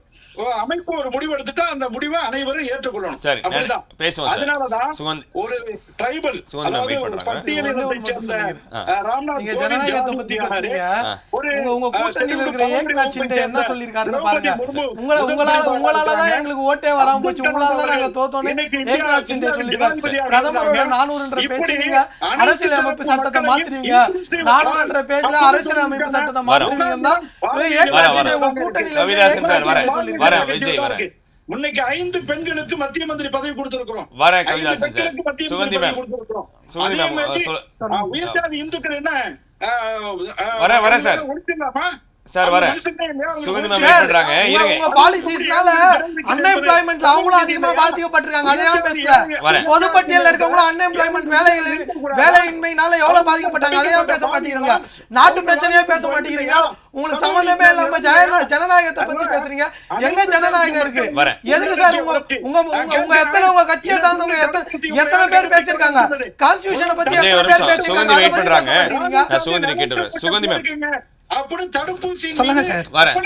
அமைப்பு ஒரு முடிவு எடுத்துட்டா அந்த முடிவை அனைவரும் ஏற்றுக்கொள்ளணும். அப்படிதான். அதனாலதான் ஒரு ட்ரைபல், அதாவது ஒரு பட்டியலினத்தை சேர்ந்த ராம்நாத் ஜனநாயகத்தை பத்தி பேசுறீங்க. உங்க கூட்டணியில இருக்கிற ஏக்நாத் ஷிண்டே என்ன சொல்லிருக்காருன்னு பாருங்க. உங்களாலதான் எங்களுக்கு ஓட்டே வராம போச்சு, உங்களாலதான் நாங்க தோத்தோன்னு ஏக்நாத் ஷிண்டே சொல்லிருக்காரு. பிரதமரோட 400 பேஜ் நீங்க அரசியல் அமைப்பு சட்டத்தை மாத்துறீங்க, 400 பேஜ்ல அரசியல் அமைப்பு சட்டத்தை மாத்துறீங்கன்னா முன்னைக்கு 5 பெண்களுக்கு மத்திய மந்திரி பதவி கொடுத்திருக்கிறோம். உயர்ஜாதி இந்துக்கள் என்ன சார் வர சுகந்தி மேம் பண்றாங்க. உங்க பாலிசிஸ்னால அன்எம்ப்ளாய்மென்ட்ல அவங்களும் அதிகமா பாதிக்கப்பட்டிருக்காங்க. அதையும் பேசல. பொதுப்பட்டியல்ல இருக்கவங்க அன்எம்ப்ளாய்மென்ட் வேலையின்மைனால எவ்வளவு பாதிக்கப்பட்டாங்க அதையும் பேச மாட்டேங்கிறீங்க. நாட்டு பிரச்சனையே பேச மாட்டேங்கிறீங்க. உங்களுக்கு சம்பந்தமே இல்லாம ஜனநாயகத்தை பத்தி பேசுறீங்க. எங்க ஜனநாயகம் இருக்கு? எதுக்கு சார் உங்க எத்தனை உங்க கட்சியை சார்ந்தவங்க எத்தனை பேர் பேசிருக்காங்க? கான்ஸ்டிடியூஷனை பத்தி எத்தனை பேர் பேசிருக்காங்க? சுகந்தி கேட்டுறேன். சுகந்தி மேம்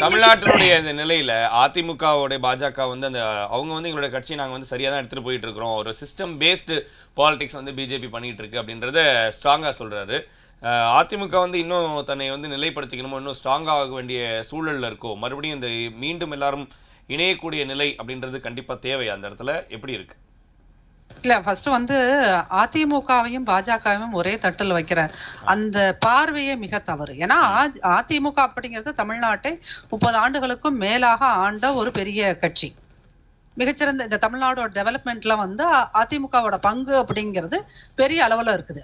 தமிழ்நாட்டினுடைய இந்த நிலையில அதிமுகவுடைய பாஜக வந்து அந்த அவங்க வந்து எங்களோட கட்சி நாங்க வந்து சரியா தான் எடுத்துட்டு போயிட்டு இருக்கிறோம், ஒரு சிஸ்டம் பேஸ்டு பாலிடிக்ஸ் வந்து பிஜேபி பண்ணிட்டு இருக்கு அப்படின்றத ஸ்ட்ராங்கா சொல்றாரு. அதிமுக வந்து இன்னும் தன்னை வந்து நிலைப்படுத்திக்கணுமோ, இன்னும் ஸ்ட்ராங்கா ஆக வேண்டிய சூழல்ல இருக்கோ, மறுபடியும் இந்த மீண்டும் எல்லாரும் இணையக்கூடிய நிலை அப்படின்றது கண்டிப்பா தேவை. அந்த இடத்துல எப்படி இருக்கு? இல்ல, ஃபர்ஸ்ட் வந்து அதிமுகவையும் பாஜகவையும் ஒரே தட்டில் வைக்கிற அந்த பார்வையே மிக தவறு. ஏன்னா அதிமுக அப்படிங்கிறது தமிழ்நாட்டை 30 ஆண்டுகளுக்கும் மேலாக ஆண்ட ஒரு பெரிய கட்சி. மிகச்சிறந்த இந்த தமிழ்நாடோட டெவலப்மெண்ட்ல வந்து அதிமுகவோட பங்கு அப்படிங்கிறது பெரிய அளவுல இருக்குது.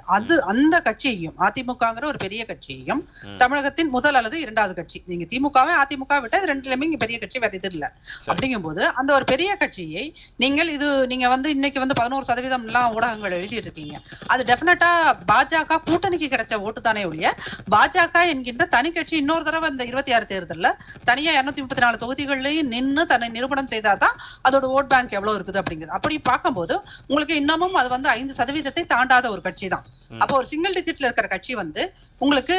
அந்த கட்சியையும், அதிமுகங்கிற ஒரு பெரிய கட்சியையும், தமிழகத்தின் முதல் அல்லது 2வது கட்சி, நீங்க திமுகவே அதிமுக விட்டா இது ரெண்டுலயுமே இங்க பெரிய கட்சி வேற இது இல்ல. அப்படிங்கும் போது அந்த ஒரு பெரிய கட்சியை நீங்க வந்து இன்னைக்கு வந்து 11% எல்லாம் ஊடகங்கள் எழுதிட்டு இருக்கீங்க. அது டெஃபினட்டா பாஜக கூட்டணிக்கு கிடைச்ச ஓட்டு தானே ஒழிய பாஜக என்கின்ற தனி கட்சி இன்னொரு தடவை இந்த 26 தேர்தல்ல தனியா 234 தொகுதிகள்லயும் நின்று தன்னை நிரூபணம் செய்தாதான் அதோட ஓட் பேங்க் எவ்வளவு இருக்குது அப்படிங்கிறது. அப்படி பார்க்கும்போது உங்களுக்கு இன்னமும் அது வந்து 5% தாண்டாத ஒரு கட்சி தான். அப்போ ஒரு சிங்கிள் டிஜிட்ல இருக்கிற கட்சி வந்து உங்களுக்கு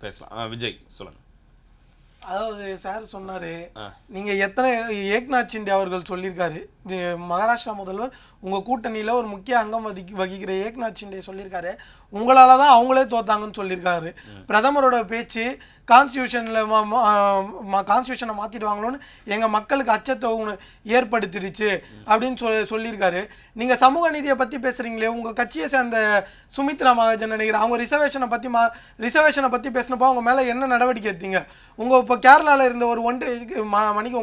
பேசலாம். விஜய் சொல்லுங்க. அதாவது சார் சொன்னாரு, நீங்க எத்தனை ஏக்நாத் ஷிண்டே அவர்கள் சொல்லியிருக்காரு, மகாராஷ்டிரா முதல்வர் உங்க கூட்டணியில ஒரு முக்கிய அங்கம் வகிக்கிற ஏக்நாத் ஷிண்டே சொல்லியிருக்காரு, உங்களால தான் அவங்களே தோத்தாங்கன்னு சொல்லியிருக்காரு. பிரதமரோட பேச்சு கான்ஸ்டியூஷனை மாத்திடுவாங்களோன்னு எங்க மக்களுக்கு அச்சத்தை ஏற்படுத்திடுச்சு அப்படின்னு சொல்லியிருக்காரு. நீங்க சமூக நீதியை பத்தி பேசுறீங்களே, உங்க கட்சியை சேர்ந்த சுமித்ரா மகாஜன் நினைக்கிறேன், அவங்க ரிசர்வேஷனை பத்தி பேசினப்போ அவங்க மேல என்ன நடவடிக்கை எடுத்தீங்க? உங்க இப்போ கேரளாவில் இருந்த ஒரு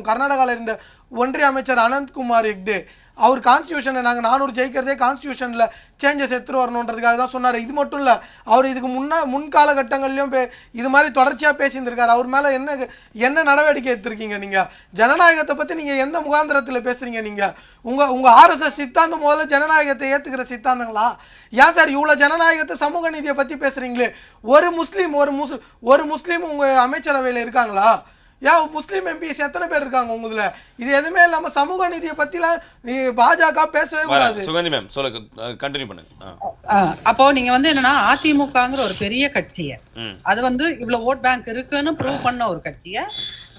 கர்நாடகாவில் இருந்த ஒன்றிய அமைச்சர் அனந்த்குமார் ஹெக்டே அவர் கான்ஸ்டியூஷனை நாங்கள் 400 ஜெயிக்கிறதே கான்ஸ்டியூஷனில் சேஞ்சஸ் எடுத்துகிட்டு வரணுன்றதுக்காக தான் சொன்னார். இது மட்டும் இல்லை, அவர் இதுக்கு முன்காலகட்டங்கள்லையும் இது மாதிரி தொடர்ச்சியாக பேசியிருந்திருக்காரு. அவர் மேலே என்ன நடவடிக்கை எடுத்திருக்கீங்க? நீங்கள் ஜனநாயகத்தை பற்றி நீங்கள் எந்த முகாந்திரத்தில் பேசுகிறீங்க? நீங்கள் உங்கள் ஆர்எஸ்எஸ் சித்தாந்தம் முதல்ல ஜனநாயகத்தை ஏற்றுக்கிற சித்தாந்தங்களா? ஏன் சார் இவ்வளோ ஜனநாயகத்தை சமூக நீதியை பற்றி பேசுகிறீங்களே? ஒரு முஸ்லீம் உங்கள் அமைச்சரவையில் இருக்காங்களா? ஏன் முஸ்லீம் எம்பிஸ் எத்தனை பேர் இருக்காங்க உங்களதுல? இது எதுவுமே இல்லாம சமூக நீதியை பத்திலாம் நீ பாஜக பேசவே கூடாது. சுகந்தி மேம் சொல்லுங்க, கண்டினியூ பண்ணுங்க. அப்போ நீங்க என்னன்னா அதிமுகங்கிற ஒரு பெரிய கட்சியை, அது இவ்வளவு ஓட் பேங்க் இருக்குன்னு ப்ரூவ் பண்ண ஒரு கட்சியை,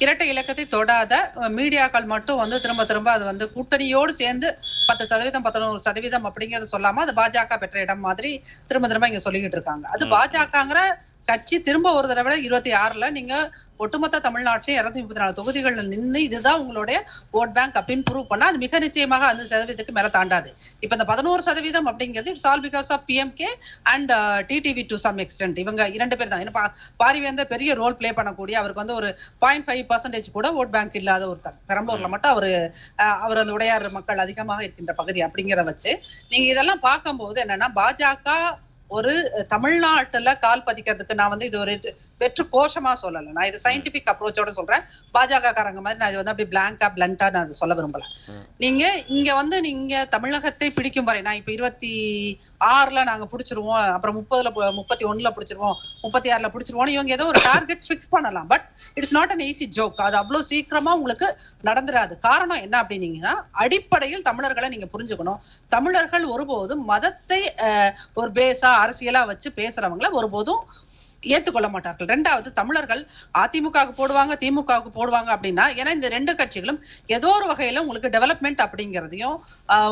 இரட்டை இலக்கத்தை தொடாத மீடியாக்கள் மட்டும் திரும்ப திரும்ப அது கூட்டணியோடு சேர்ந்து 10% 11% அப்படிங்கறத சொல்லாம அது பாஜக பெற்ற இடம் மாதிரி திரும்ப திரும்ப இங்க சொல்லிக்கிட்டு இருக்காங்க. அது பாஜகங்கிற கட்சி திரும்ப ஒரு தடவை 26ல நீங்க ஒட்டுமொத்த தமிழ்நாட்டிலே 234 தொகுதிகள்ல நின்று இதுதான் உங்களுடைய ஓட் பேங்க் அப்படின்னு ப்ரூவ் பண்ணா அது மிக நிச்சயமாக 5% மேல தாண்டாது. இப்ப இந்த 11% அப்படிங்கிறது it's all because of PMK and TTV to some extent. இவங்க 2 பேர் தான். ஏன்னா பாரிவேந்தர் பெரிய ரோல் பிளே பண்ணக்கூடிய, அவருக்கு ஒரு 0.5% கூட ஓட் பேங்க் இல்லாத ஒருத்தர். பெரம்பூர்ல மட்டும் அவர் அந்த உடையார் மக்கள் அதிகமாக இருக்கின்ற பகுதி அப்படிங்கிற வச்சு நீங்க இதெல்லாம் பார்க்கும்போது என்னன்னா, பாஜக ஒரு தமிழ்நாட்டுல கால் பதிக்கிறதுக்கு நான் இது ஒரு வெற்று கோஷமா சொல்லல, நான் இது சயின்டிபிக் அப்ரோச்சோட சொல்றேன். பாஜக காரங்க மாதிரி நான் இது அப்படி பிளாங்கா பிளண்டா நான் சொல்ல விரும்பல. நீங்க இங்க நீங்க தமிழகத்தை பிடிக்கும் வரை, நான் இப்ப 26ல நாங்க பிடிச்சிருவோம், அப்புறம் 31ல பிடிச்சிருவோம், 36ல பிடிச்சிருவோம், இவங்க ஏதோ ஒரு டார்கெட் பிக்ஸ் பண்ணலாம். But it's not an easy joke. அது அவ்வளவு சீக்கிரமா உங்களுக்கு நடந்துராது. காரணம் என்ன அப்படின்னீங்கன்னா, அடிப்படையில் தமிழர்களை நீங்க புரிஞ்சுக்கணும். தமிழர்கள் ஒருபோதும் மதத்தை ஒரு பேஸா அரசியலா வச்சு பேசுறவங்களை ஒருபோதும் ஏத்துக்கொள்ள மாட்டார்கள். 2வது, தமிழர்கள் அதிமுகவுக்கு போடுவாங்க, திமுகவுக்கு போடுவாங்க அப்படின்னா, ஏன்னா இந்த 2 கட்சிகளும் ஏதோ ஒரு வகையில உங்களுக்கு டெவலப்மெண்ட் அப்படிங்கிறதையும்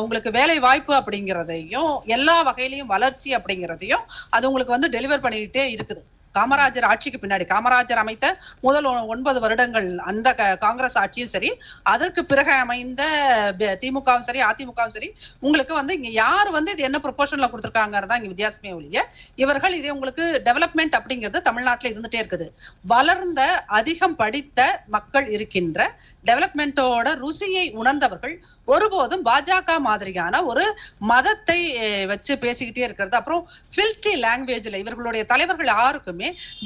உங்களுக்கு வேலை வாய்ப்பு அப்படிங்கிறதையும் எல்லா வகையிலையும் வளர்ச்சி அப்படிங்கிறதையும் அது உங்களுக்கு டெலிவர் பண்ணிக்கிட்டே இருக்குது. காமராஜர் ஆட்சிக்கு பின்னாடி, காமராஜர் அமைத்த முதல் 9 வருடங்கள் அந்த காங்கிரஸ் ஆட்சியும் சரி, அதற்கு பிறகு அமைந்த திமுகவும் சரி அதிமுகவும் சரி, உங்களுக்கு இங்க யாரு இது என்ன ப்ரொபோர்ஷன்ல கொடுத்துருக்காங்கிறதா இங்க வித்தியாசமே ஒழிய, இவர்கள் இதே உங்களுக்கு டெவலப்மெண்ட் அப்படிங்கிறது தமிழ்நாட்டில் இருந்துட்டே இருக்குது. வளர்ந்த அதிகம் படித்த மக்கள் இருக்கின்ற டெவலப்மெண்டோட ருசியை உணர்ந்தவர்கள் ஒருபோதும் பாஜக மாதிரியான ஒரு மதத்தை வச்சு பேசிக்கிட்டே இருக்கிறது, அப்புறம் ஃபில்தி லாங்குவேஜ்ல இவர்களுடைய தலைவர்கள் யாருக்குமே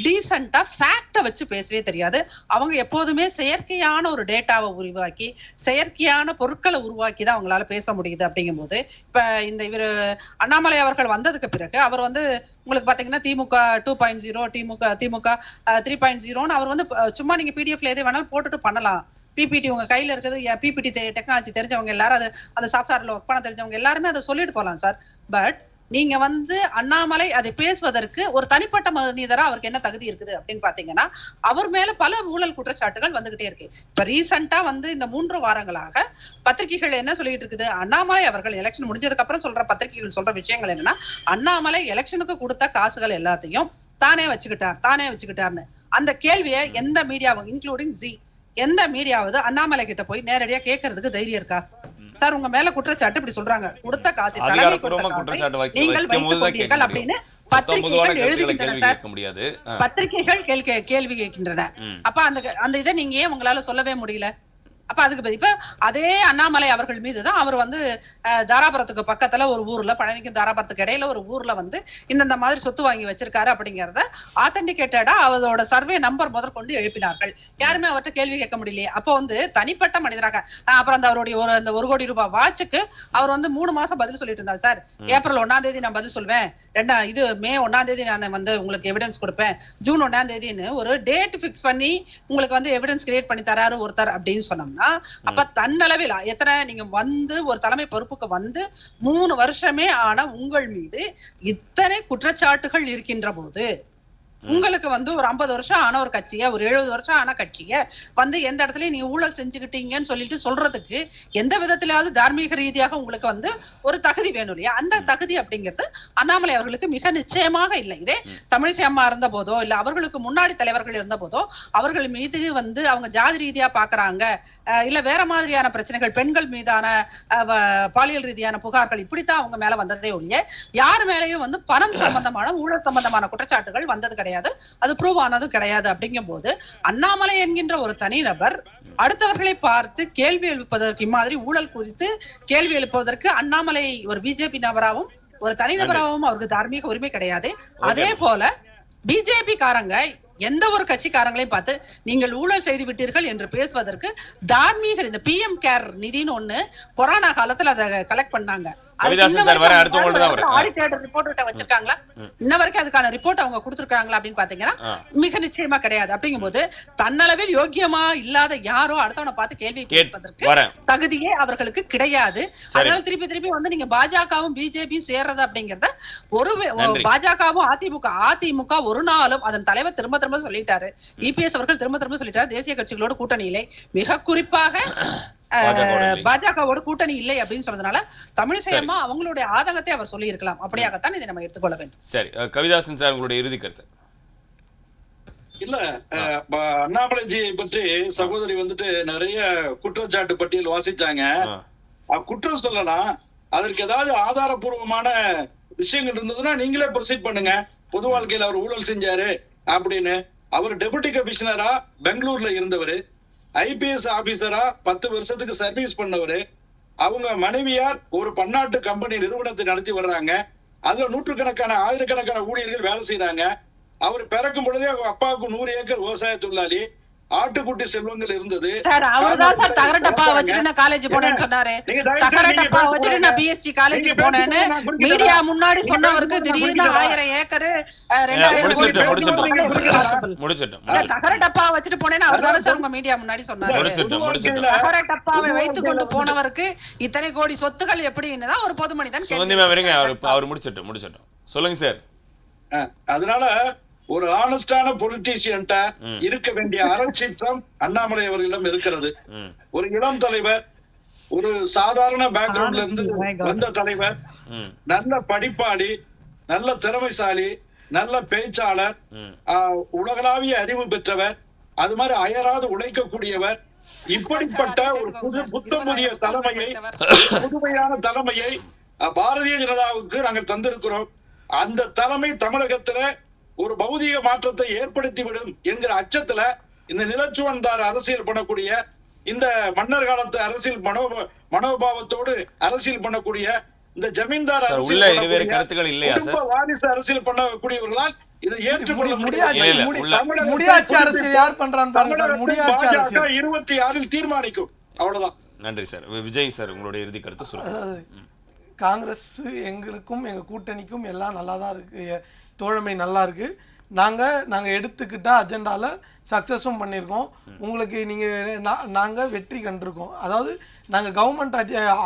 டீசென்ட்டா ஃபேக்ட வச்சு பேசவே தெரியாது. அவங்க எப்போதுமே செயற்கையான ஒரு டேட்டாவை உருவாக்கி செயற்கையான பொருட்களை உருவாக்கி தான் அவங்களால பேச முடியுது. அப்படிங்கும்போது இப்ப இந்த இவர் அண்ணாமலை அவர்கள் வந்ததுக்கு பிறகு அவர் உங்களுக்கு பாத்தீங்கன்னா திமுக 2.0 திமுக 3.0ன்னு அவர் சும்மா நீங்க பிடிஎஃப்ல எதை வேணாலும் போட்டுட்டு பண்ணலாம். பிபிடி உங்க கையில இருக்குது, பிபிடி டெக்னாலஜி தெரிஞ்சவங்க எல்லாரும் அந்த சாஃப்ட்வேர்ல ஒர்க் பண்ண தெரிஞ்சவங்க எல்லாருமே அதை சொல்லிட்டு போகலாம் சார். பட் நீங்க அண்ணாமலை அதை பேசுவதற்கு ஒரு தனிப்பட்ட மனிதரா அவருக்கு என்ன தகுதி இருக்குது அப்படின்னு பாத்தீங்கன்னா, அவர் மேல பல ஊழல் குற்றச்சாட்டுகள் வந்துகிட்டே இருக்கு. இப்ப ரீசெண்டா இந்த 3 வாரங்களாக பத்திரிகைகள் என்ன சொல்லிட்டு இருக்குது, அண்ணாமலை அவர்கள் எலெக்ஷன் முடிஞ்சதுக்கு அப்புறம் சொல்ற பத்திரிகைகள் சொல்ற விஷயங்கள் என்னன்னா, அண்ணாமலை எலெக்ஷனுக்கு கொடுத்த காசுகள் எல்லாத்தையும் தானே வச்சுக்கிட்டார்னு. அந்த கேள்வியை எந்த மீடியாவும் இன்க்ளூடிங் எந்த மீடியாவது அண்ணாமலை கிட்ட போய் நேரடியா கேட்கறதுக்கு தைரியம் இருக்கா? சார் உங்க மேல குற்றச்சாட்டு இப்படி சொல்றாங்க, கொடுத்த காசு நீங்கள் அப்படின்னு பத்திரிகைகள் எழுதுகின்றன, பத்திரிகைகள் கேள்வி கேட்கின்றன. அப்ப அந்த இதை நீங்க ஏன் உங்களால சொல்லவே முடியல? அப்ப அதுக்கு இப்ப அதே அண்ணாமலை அவர்கள் மீதுதான் அவர் தாராபுரத்துக்கு பக்கத்துல ஒரு ஊர்ல, பழனிக்கும் தாராபுரத்துக்கு இடையில ஒரு ஊர்ல இந்த மாதிரி சொத்து வாங்கி வச்சிருக்காரு அப்படிங்கறத ஆத்தென்டிகேட்டடா அவரோட சர்வே நம்பர் முதற்கொண்டு எழுப்பினார்கள். யாருமே அவர்கிட்ட கேள்வி கேட்க முடியலையே. அப்போ தனிப்பட்ட மனிதராக அப்புறம் அவருடைய அந்த 1 கோடி ரூபாய் வாட்சுக்கு அவர் 3 மாசம் பதில் சொல்லிட்டு இருந்தார். சார் ஏப்ரல் 1ஆம் தேதி நான் பதில் சொல்வேன், மே 1ஆம் தேதி நான் உங்களுக்கு எவிடன்ஸ் கொடுப்பேன், ஜூன் 1ஆம் தேதின்னு ஒரு டேட் பிக்ஸ் பண்ணி உங்களுக்கு எவிடன்ஸ் கிரியேட் பண்ணி தராரு ஒருத்தர் அப்படின்னு சொன்னோம்னா, அப்ப தன்னளவில் எத்தனை நீங்க ஒரு தலைமை பொறுப்புக்கு 3 வருஷமே ஆன உங்கள் மீது இத்தனை குற்றச்சாட்டுகள் இருக்கின்ற போது உங்களுக்கு வந்து ஒரு 50 வருஷம் ஆன ஒரு கட்சியை, ஒரு 70 வருஷம் ஆன கட்சியை வந்து எந்த இடத்துலயும் நீங்க ஊழல் செஞ்சுக்கிட்டீங்கன்னு சொல்லிட்டு சொல்றதுக்கு எந்த விதத்திலாவது தார்மீக ரீதியாக உங்களுக்கு வந்து ஒரு தகுதி வேணும் இல்லையா? அந்த தகுதி அப்படிங்கிறது அண்ணாமலை அவர்களுக்கு மிக நிச்சயமாக இல்லை. இதே தமிழிசை அம்மா இருந்த போதோ இல்ல அவர்களுக்கு முன்னாடி தலைவர்கள் இருந்த போதோ அவர்கள் மீது வந்து அவங்க ஜாதி ரீதியா பாக்குறாங்க, இல்ல வேற மாதிரியான பிரச்சனைகள், பெண்கள் மீதான பாலியல் ரீதியான புகார்கள் இப்படித்தான் அவங்க மேல வந்ததே ஒழிய யார் மேலேயும் வந்து பணம் சம்பந்தமான ஊழல் சம்பந்தமான குற்றச்சாட்டுகள் வந்தது கிடையாது, அது ப்ரூவ் ஆனதும் கிடையாது. அப்படிங்கும் போது அண்ணாமலை என்கின்ற ஒரு தனிநபர் அடுத்தவர்களை பார்த்து கேள்வி எழுப்பதற்கு, இம்மாதிரி ஊழல் குறித்து கேள்வி எழுப்புவதற்கு அண்ணாமலை ஒரு பிஜேபி நபராகவும் ஒரு தனிநபராகவும் அவருக்கு தார்மீக உரிமை கிடையாது. அதே போல பிஜேபி காரங்க எந்த ஒரு கட்சிக்காரங்களையும் பார்த்து நீங்கள் ஊழல் செய்து விட்டீர்கள் என்று பேசுவதற்கு தார்மீக, இந்த PM கேர் நிதின்னு ஒண்ணு கொரோனா காலத்துல அதை கலெக்ட் பண்ணாங்க, வச்சிருக்காங்களா இன்ன வரைக்கும் அதுக்கான ரிப்போர்ட் அவங்க கொடுத்திருக்காங்களா அப்படின்னு பாத்தீங்கன்னா மிக நிச்சயமா கிடையாது. அப்படிங்கும் போது தன்னளவில் யோக்கியமா இல்லாத யாரோ அடுத்தவனை பார்த்து கேள்வி கேட்பதற்கு தகுதியே அவர்களுக்கு கிடையாது. அதனால திருப்பி திருப்பி வந்து நீங்க பாஜகவும் பிஜேபியும் சேர்றது அப்படிங்கறத ஒரு பாஜகவும் அதிமுக ஒரு நாளும் அதன் தலைவர் திரும்ப திரும்ப சொல்லிட்டாரு, EPS அவர்கள் திரும்ப திரும்ப சொல்லிட்டாரு, தேசிய கட்சிகளோட கூட்டணியிலே மிக குறிப்பாக பாஜகவோட கூட்டணி இல்லை அப்படின்னு சொன்னதுனால தமிழிசை அம்மா அவங்களுடைய ஆதங்கத்தை அவர் சொல்லி இருக்கலாம். அப்படியாகத்தான் இதை நம்ம எடுத்துக்கொள்ள வேண்டும். சரி, கவிதாசன் சார் உங்களுடைய இறுதி கருத்து. இல்ல, அண்ணாமலைஜியை பற்றி சகோதரி வந்துட்டு நிறைய குற்றச்சாட்டு பட்டியல் வாசிச்சாங்க. குற்றம் சொல்லலாம், அதற்கு ஏதாவது ஆதாரபூர்வமான விஷயங்கள் இருந்ததுன்னா நீங்களே ப்ரொசீட் பண்ணுங்க. பொது வாழ்க்கையில் அவர் ஊழல் செஞ்சாரு அப்படின்னு. அவர் டெபுட்டி கமிஷனரா பெங்களூர்ல இருந்தவர், IPS ஆபீசரா 10 வருஷத்துக்கு சர்வீஸ் பண்ணவரு. அவங்க மனைவியார் ஒரு பன்னாட்டு கம்பெனி நிறுவனத்தை நடத்தி வர்றாங்க. அதுல நூற்றுக்கணக்கான ஆயிரக்கணக்கான ஊழியர்கள் வேலை செய்யறாங்க. அவர் பிறக்கும் பொழுதே அவங்க அப்பாவுக்கு 100 ஏக்கர் விவசாய தொழிலாளி, ஆட்டுக்குட்டி செல்வங்கள் இருந்தது. சார் அவர்தான் சார் தகர டப்பா வச்சிட்டு நான் காலேஜ் போனேன்னு சொன்னாரு. தகர டப்பா வச்சிட்டு நான் BSc காலேஜ் போனேன்னு மீடியா முன்னாடி சொன்னவருக்கு திடீர்னு 1000 ஏக்கர் 2000 தகர டப்பா வச்சிட்டு போனேன்னு அவர்தானே சார் உங்க மீடியா முன்னாடி சொன்னாரு. தகர டப்பாவை வைத்துக் கொண்டு போனவருக்கு இத்தனை கோடி சொத்துக்கள் எப்படின்னு தான் ஒரு பொது மனிதன் அவர் முடிச்சிட்டோம் சொல்லுங்க சார். அதனால ஒரு ஆனஸ்டான பொலிட்டீசியன்ட்ட இருக்க வேண்டிய அறச்சீற்றம் அண்ணாமலை அவர்களிடம் இருக்கிறது. ஒரு இளம் தலைவர், ஒரு சாதாரண பேக்ரவுண்ட்ல இருந்து வந்த தலைவர், நல்ல படிப்பாளி, நல்ல திறமைசாலி, நல்ல பேச்சாளர், உலகளாவிய அறிவு பெற்றவர், அது மாதிரி அயராது உழைக்கக்கூடியவர். இப்படிப்பட்ட ஒரு புதிய தலைமையை, புதுமையான தலைமையை பாரதிய ஜனதாவுக்கு நாங்கள் தந்திருக்கிறோம். அந்த தலைமை தமிழகத்துல ஒரு பௌதிக மாற்றத்தை ஏற்படுத்திவிடும் என்கிற அச்சத்துல இந்த நிலச்சுவந்தார் அரசியல் பண்ணக்கூடிய, இந்த மன்னர் காலத்து அரசியல் மனோபாவத்தோடு அரசியல் பண்ணக்கூடிய, இந்த ஜமீன்தார் வாரிசு அரசியல் பண்ணக்கூடியவர்களால் இதை ஏற்றுக்கொள்ள முடியாது. முடியாட்சி அரசியல் யார் பண்றான்னு பாருங்க. 26 தீர்மானிக்கும். அவ்வளவுதான். நன்றி சார். விஜய் சார் உங்களுடைய இறுதி கருத்து சொல்லுங்க. காங்கிரஸ் எங்களுக்கும் எங்கள் கூட்டணிக்கும் எல்லாம் நல்லா தான் இருக்குது, தோழமை நல்லா இருக்குது. நாங்கள் எடுத்துக்கிட்ட அஜெண்டாவில் சக்ஸஸும் பண்ணியிருக்கோம். உங்களுக்கு நாங்கள் வெற்றி கண்டிருக்கோம். அதாவது நாங்கள் கவர்மெண்ட்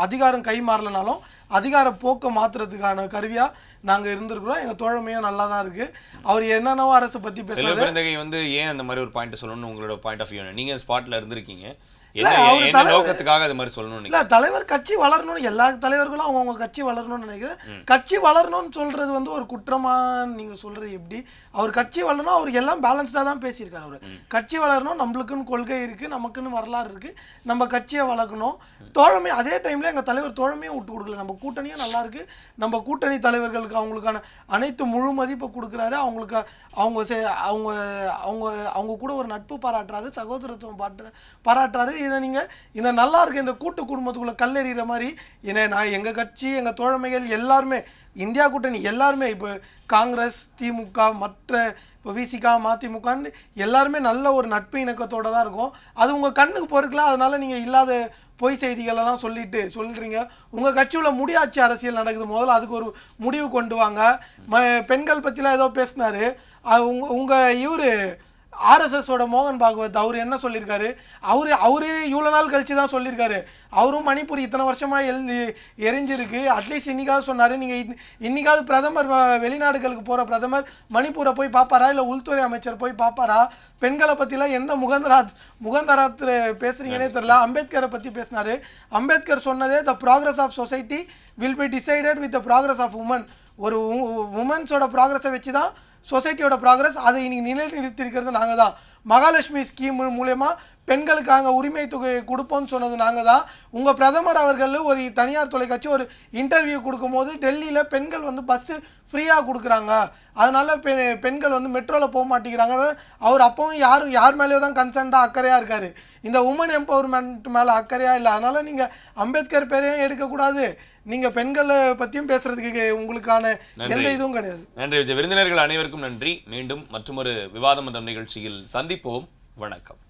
அதிகாரம் கை மாறலனாலும் அதிகார போக்க மாற்றுறதுக்கான கருவியாக நாங்கள் இருந்திருக்கிறோம். எங்கள் தோழமையும் நல்லா தான் இருக்குது. அவர் என்னென்னவோ அரசை பற்றி பேசுகிறாரு. வந்து ஏன் அந்த மாதிரி ஒரு பாயிண்ட் சொல்லணும்னு உங்களோட பாயிண்ட் ஆஃப் வியூ, நீங்கள் ஸ்பாட்டில் இருந்திருக்கீங்க, தலைவர் கட்சி வளரணும், எல்லா தலைவர்களும் அவங்க கட்சி வளரணும்னு நினைக்கிறேன். கட்சி வளரணும்னு சொல்றது வந்து ஒரு குற்றமா நீங்க சொல்றது எப்படி? அவர் கட்சி வளரணும், அவருக்கு எல்லாம் பேலன்ஸ்டா தான் பேசியிருக்காரு. அவரு கட்சி வளரணும், நம்மளுக்குன்னு கொள்கை இருக்கு, நமக்குன்னு வரலாறு இருக்கு, நம்ம கட்சியை வளர்க்கணும். தோழமை அதே டைம்ல எங்க தலைவர் தோழமையும் விட்டு கொடுக்கல. நம்ம கூட்டணியும் நல்லா இருக்கு, நம்ம கூட்டணி தலைவர்களுக்கு அவங்களுக்கான அனைத்து முழு மதிப்பை கொடுக்குறாரு. அவங்களுக்கு அவங்க கூட ஒரு நட்பு பாராட்டுறாரு, சகோதரத்துவம் பாராட்டுறாரு. இதை நீங்கள் இந்த நல்லா இருக்க இந்த கூட்டு குடும்பத்துக்குள்ளே கல்லெறிகிற மாதிரி நான் எங்கள் கட்சி, எங்கள் தோழமைகள் எல்லாருமே, இந்தியா கூட்டணி எல்லாருமே, இப்போ காங்கிரஸ், திமுக, மற்ற இப்போ விசிகா, மதிமுகன்னு எல்லாருமே நல்ல ஒரு நட்பு இணக்கத்தோடு தான் இருக்கும். அது உங்கள் கண்ணுக்கு பொறுக்கலாம். அதனால நீங்கள் இல்லாத பொய் செய்திகளெல்லாம் சொல்கிறீங்க. உங்கள் கட்சியில் முடியாட்சி அரசியல் நடக்குது, முதல்ல அதுக்கு ஒரு முடிவு கொண்டு வாங்க. பெண்கள் பற்றிலாம் ஏதோ பேசினார். உங்கள் ஆர்எஸ்எஸோட மோகன் பாகவத் அவர் என்ன சொல்லியிருக்காரு, அவரு இவ்வளோ நாள் கழிச்சு தான் சொல்லியிருக்காரு. அவரும் மணிப்பூர் இத்தனை வருஷமாக எரிஞ்சிருக்கு, அட்லீஸ்ட் இன்னைக்காவது சொன்னார். நீங்கள் இன்னைக்காவது பிரதமர் வெளிநாடுகளுக்கு போகிற பிரதமர் மணிப்பூரை போய் பார்ப்பாரா, இல்லை உள்துறை அமைச்சர் போய் பார்ப்பாரா? பெண்களை பற்றிலாம் எந்த முகந்தராத் பேசுகிறீங்கன்னே தெரியல. அம்பேத்கரை பற்றி பேசினார். அம்பேத்கர் சொன்னதே the progress of society will be decided with the progress of woman. ஒரு உமன்ஸோட ப்ராக்ரஸை வச்சு தான் சொசைட்டியோட ப்ராக்ரஸ். அதை இன்னைக்கு நிலைநிறுத்திருக்கிறது நாங்கள் தான். மகாலட்சுமி ஸ்கீம் மூலயமா பெண்களுக்காக உரிமை தொகை கொடுப்போம்னு சொன்னது நாங்கள் தான். உங்கள் பிரதமர் அவர்கள் ஒரு தனியார் தொலைக்காட்சி ஒரு இன்டர்வியூ கொடுக்கும்போது டெல்லியில் பெண்கள் வந்து பஸ்ஸு ஃப்ரீயாக கொடுக்குறாங்க, அதனால் பெண்கள் வந்து மெட்ரோவில் போக மாட்டேங்கிறாங்க. அவர் அப்போவும் யார் மேலேயோ தான் கன்சர்ன்டாக அக்கறையாக இருக்கார். இந்த உமன் எம்பவர்மெண்ட் மேலே அக்கறையாக இல்லை. அதனால் நீங்கள் அம்பேத்கர் பேரையும் எடுக்கக்கூடாது, நீங்கள் பெண்களை பற்றியும் பேசுகிறதுக்கு உங்களுக்கான எந்த இதுவும் கிடையாது. நன்றி விஜய். விருந்தினர்கள் அனைவருக்கும் நன்றி. மீண்டும் மற்றொரு விவாத மன்றம் நிகழ்ச்சியில் சந்திப்போம். வணக்கம்.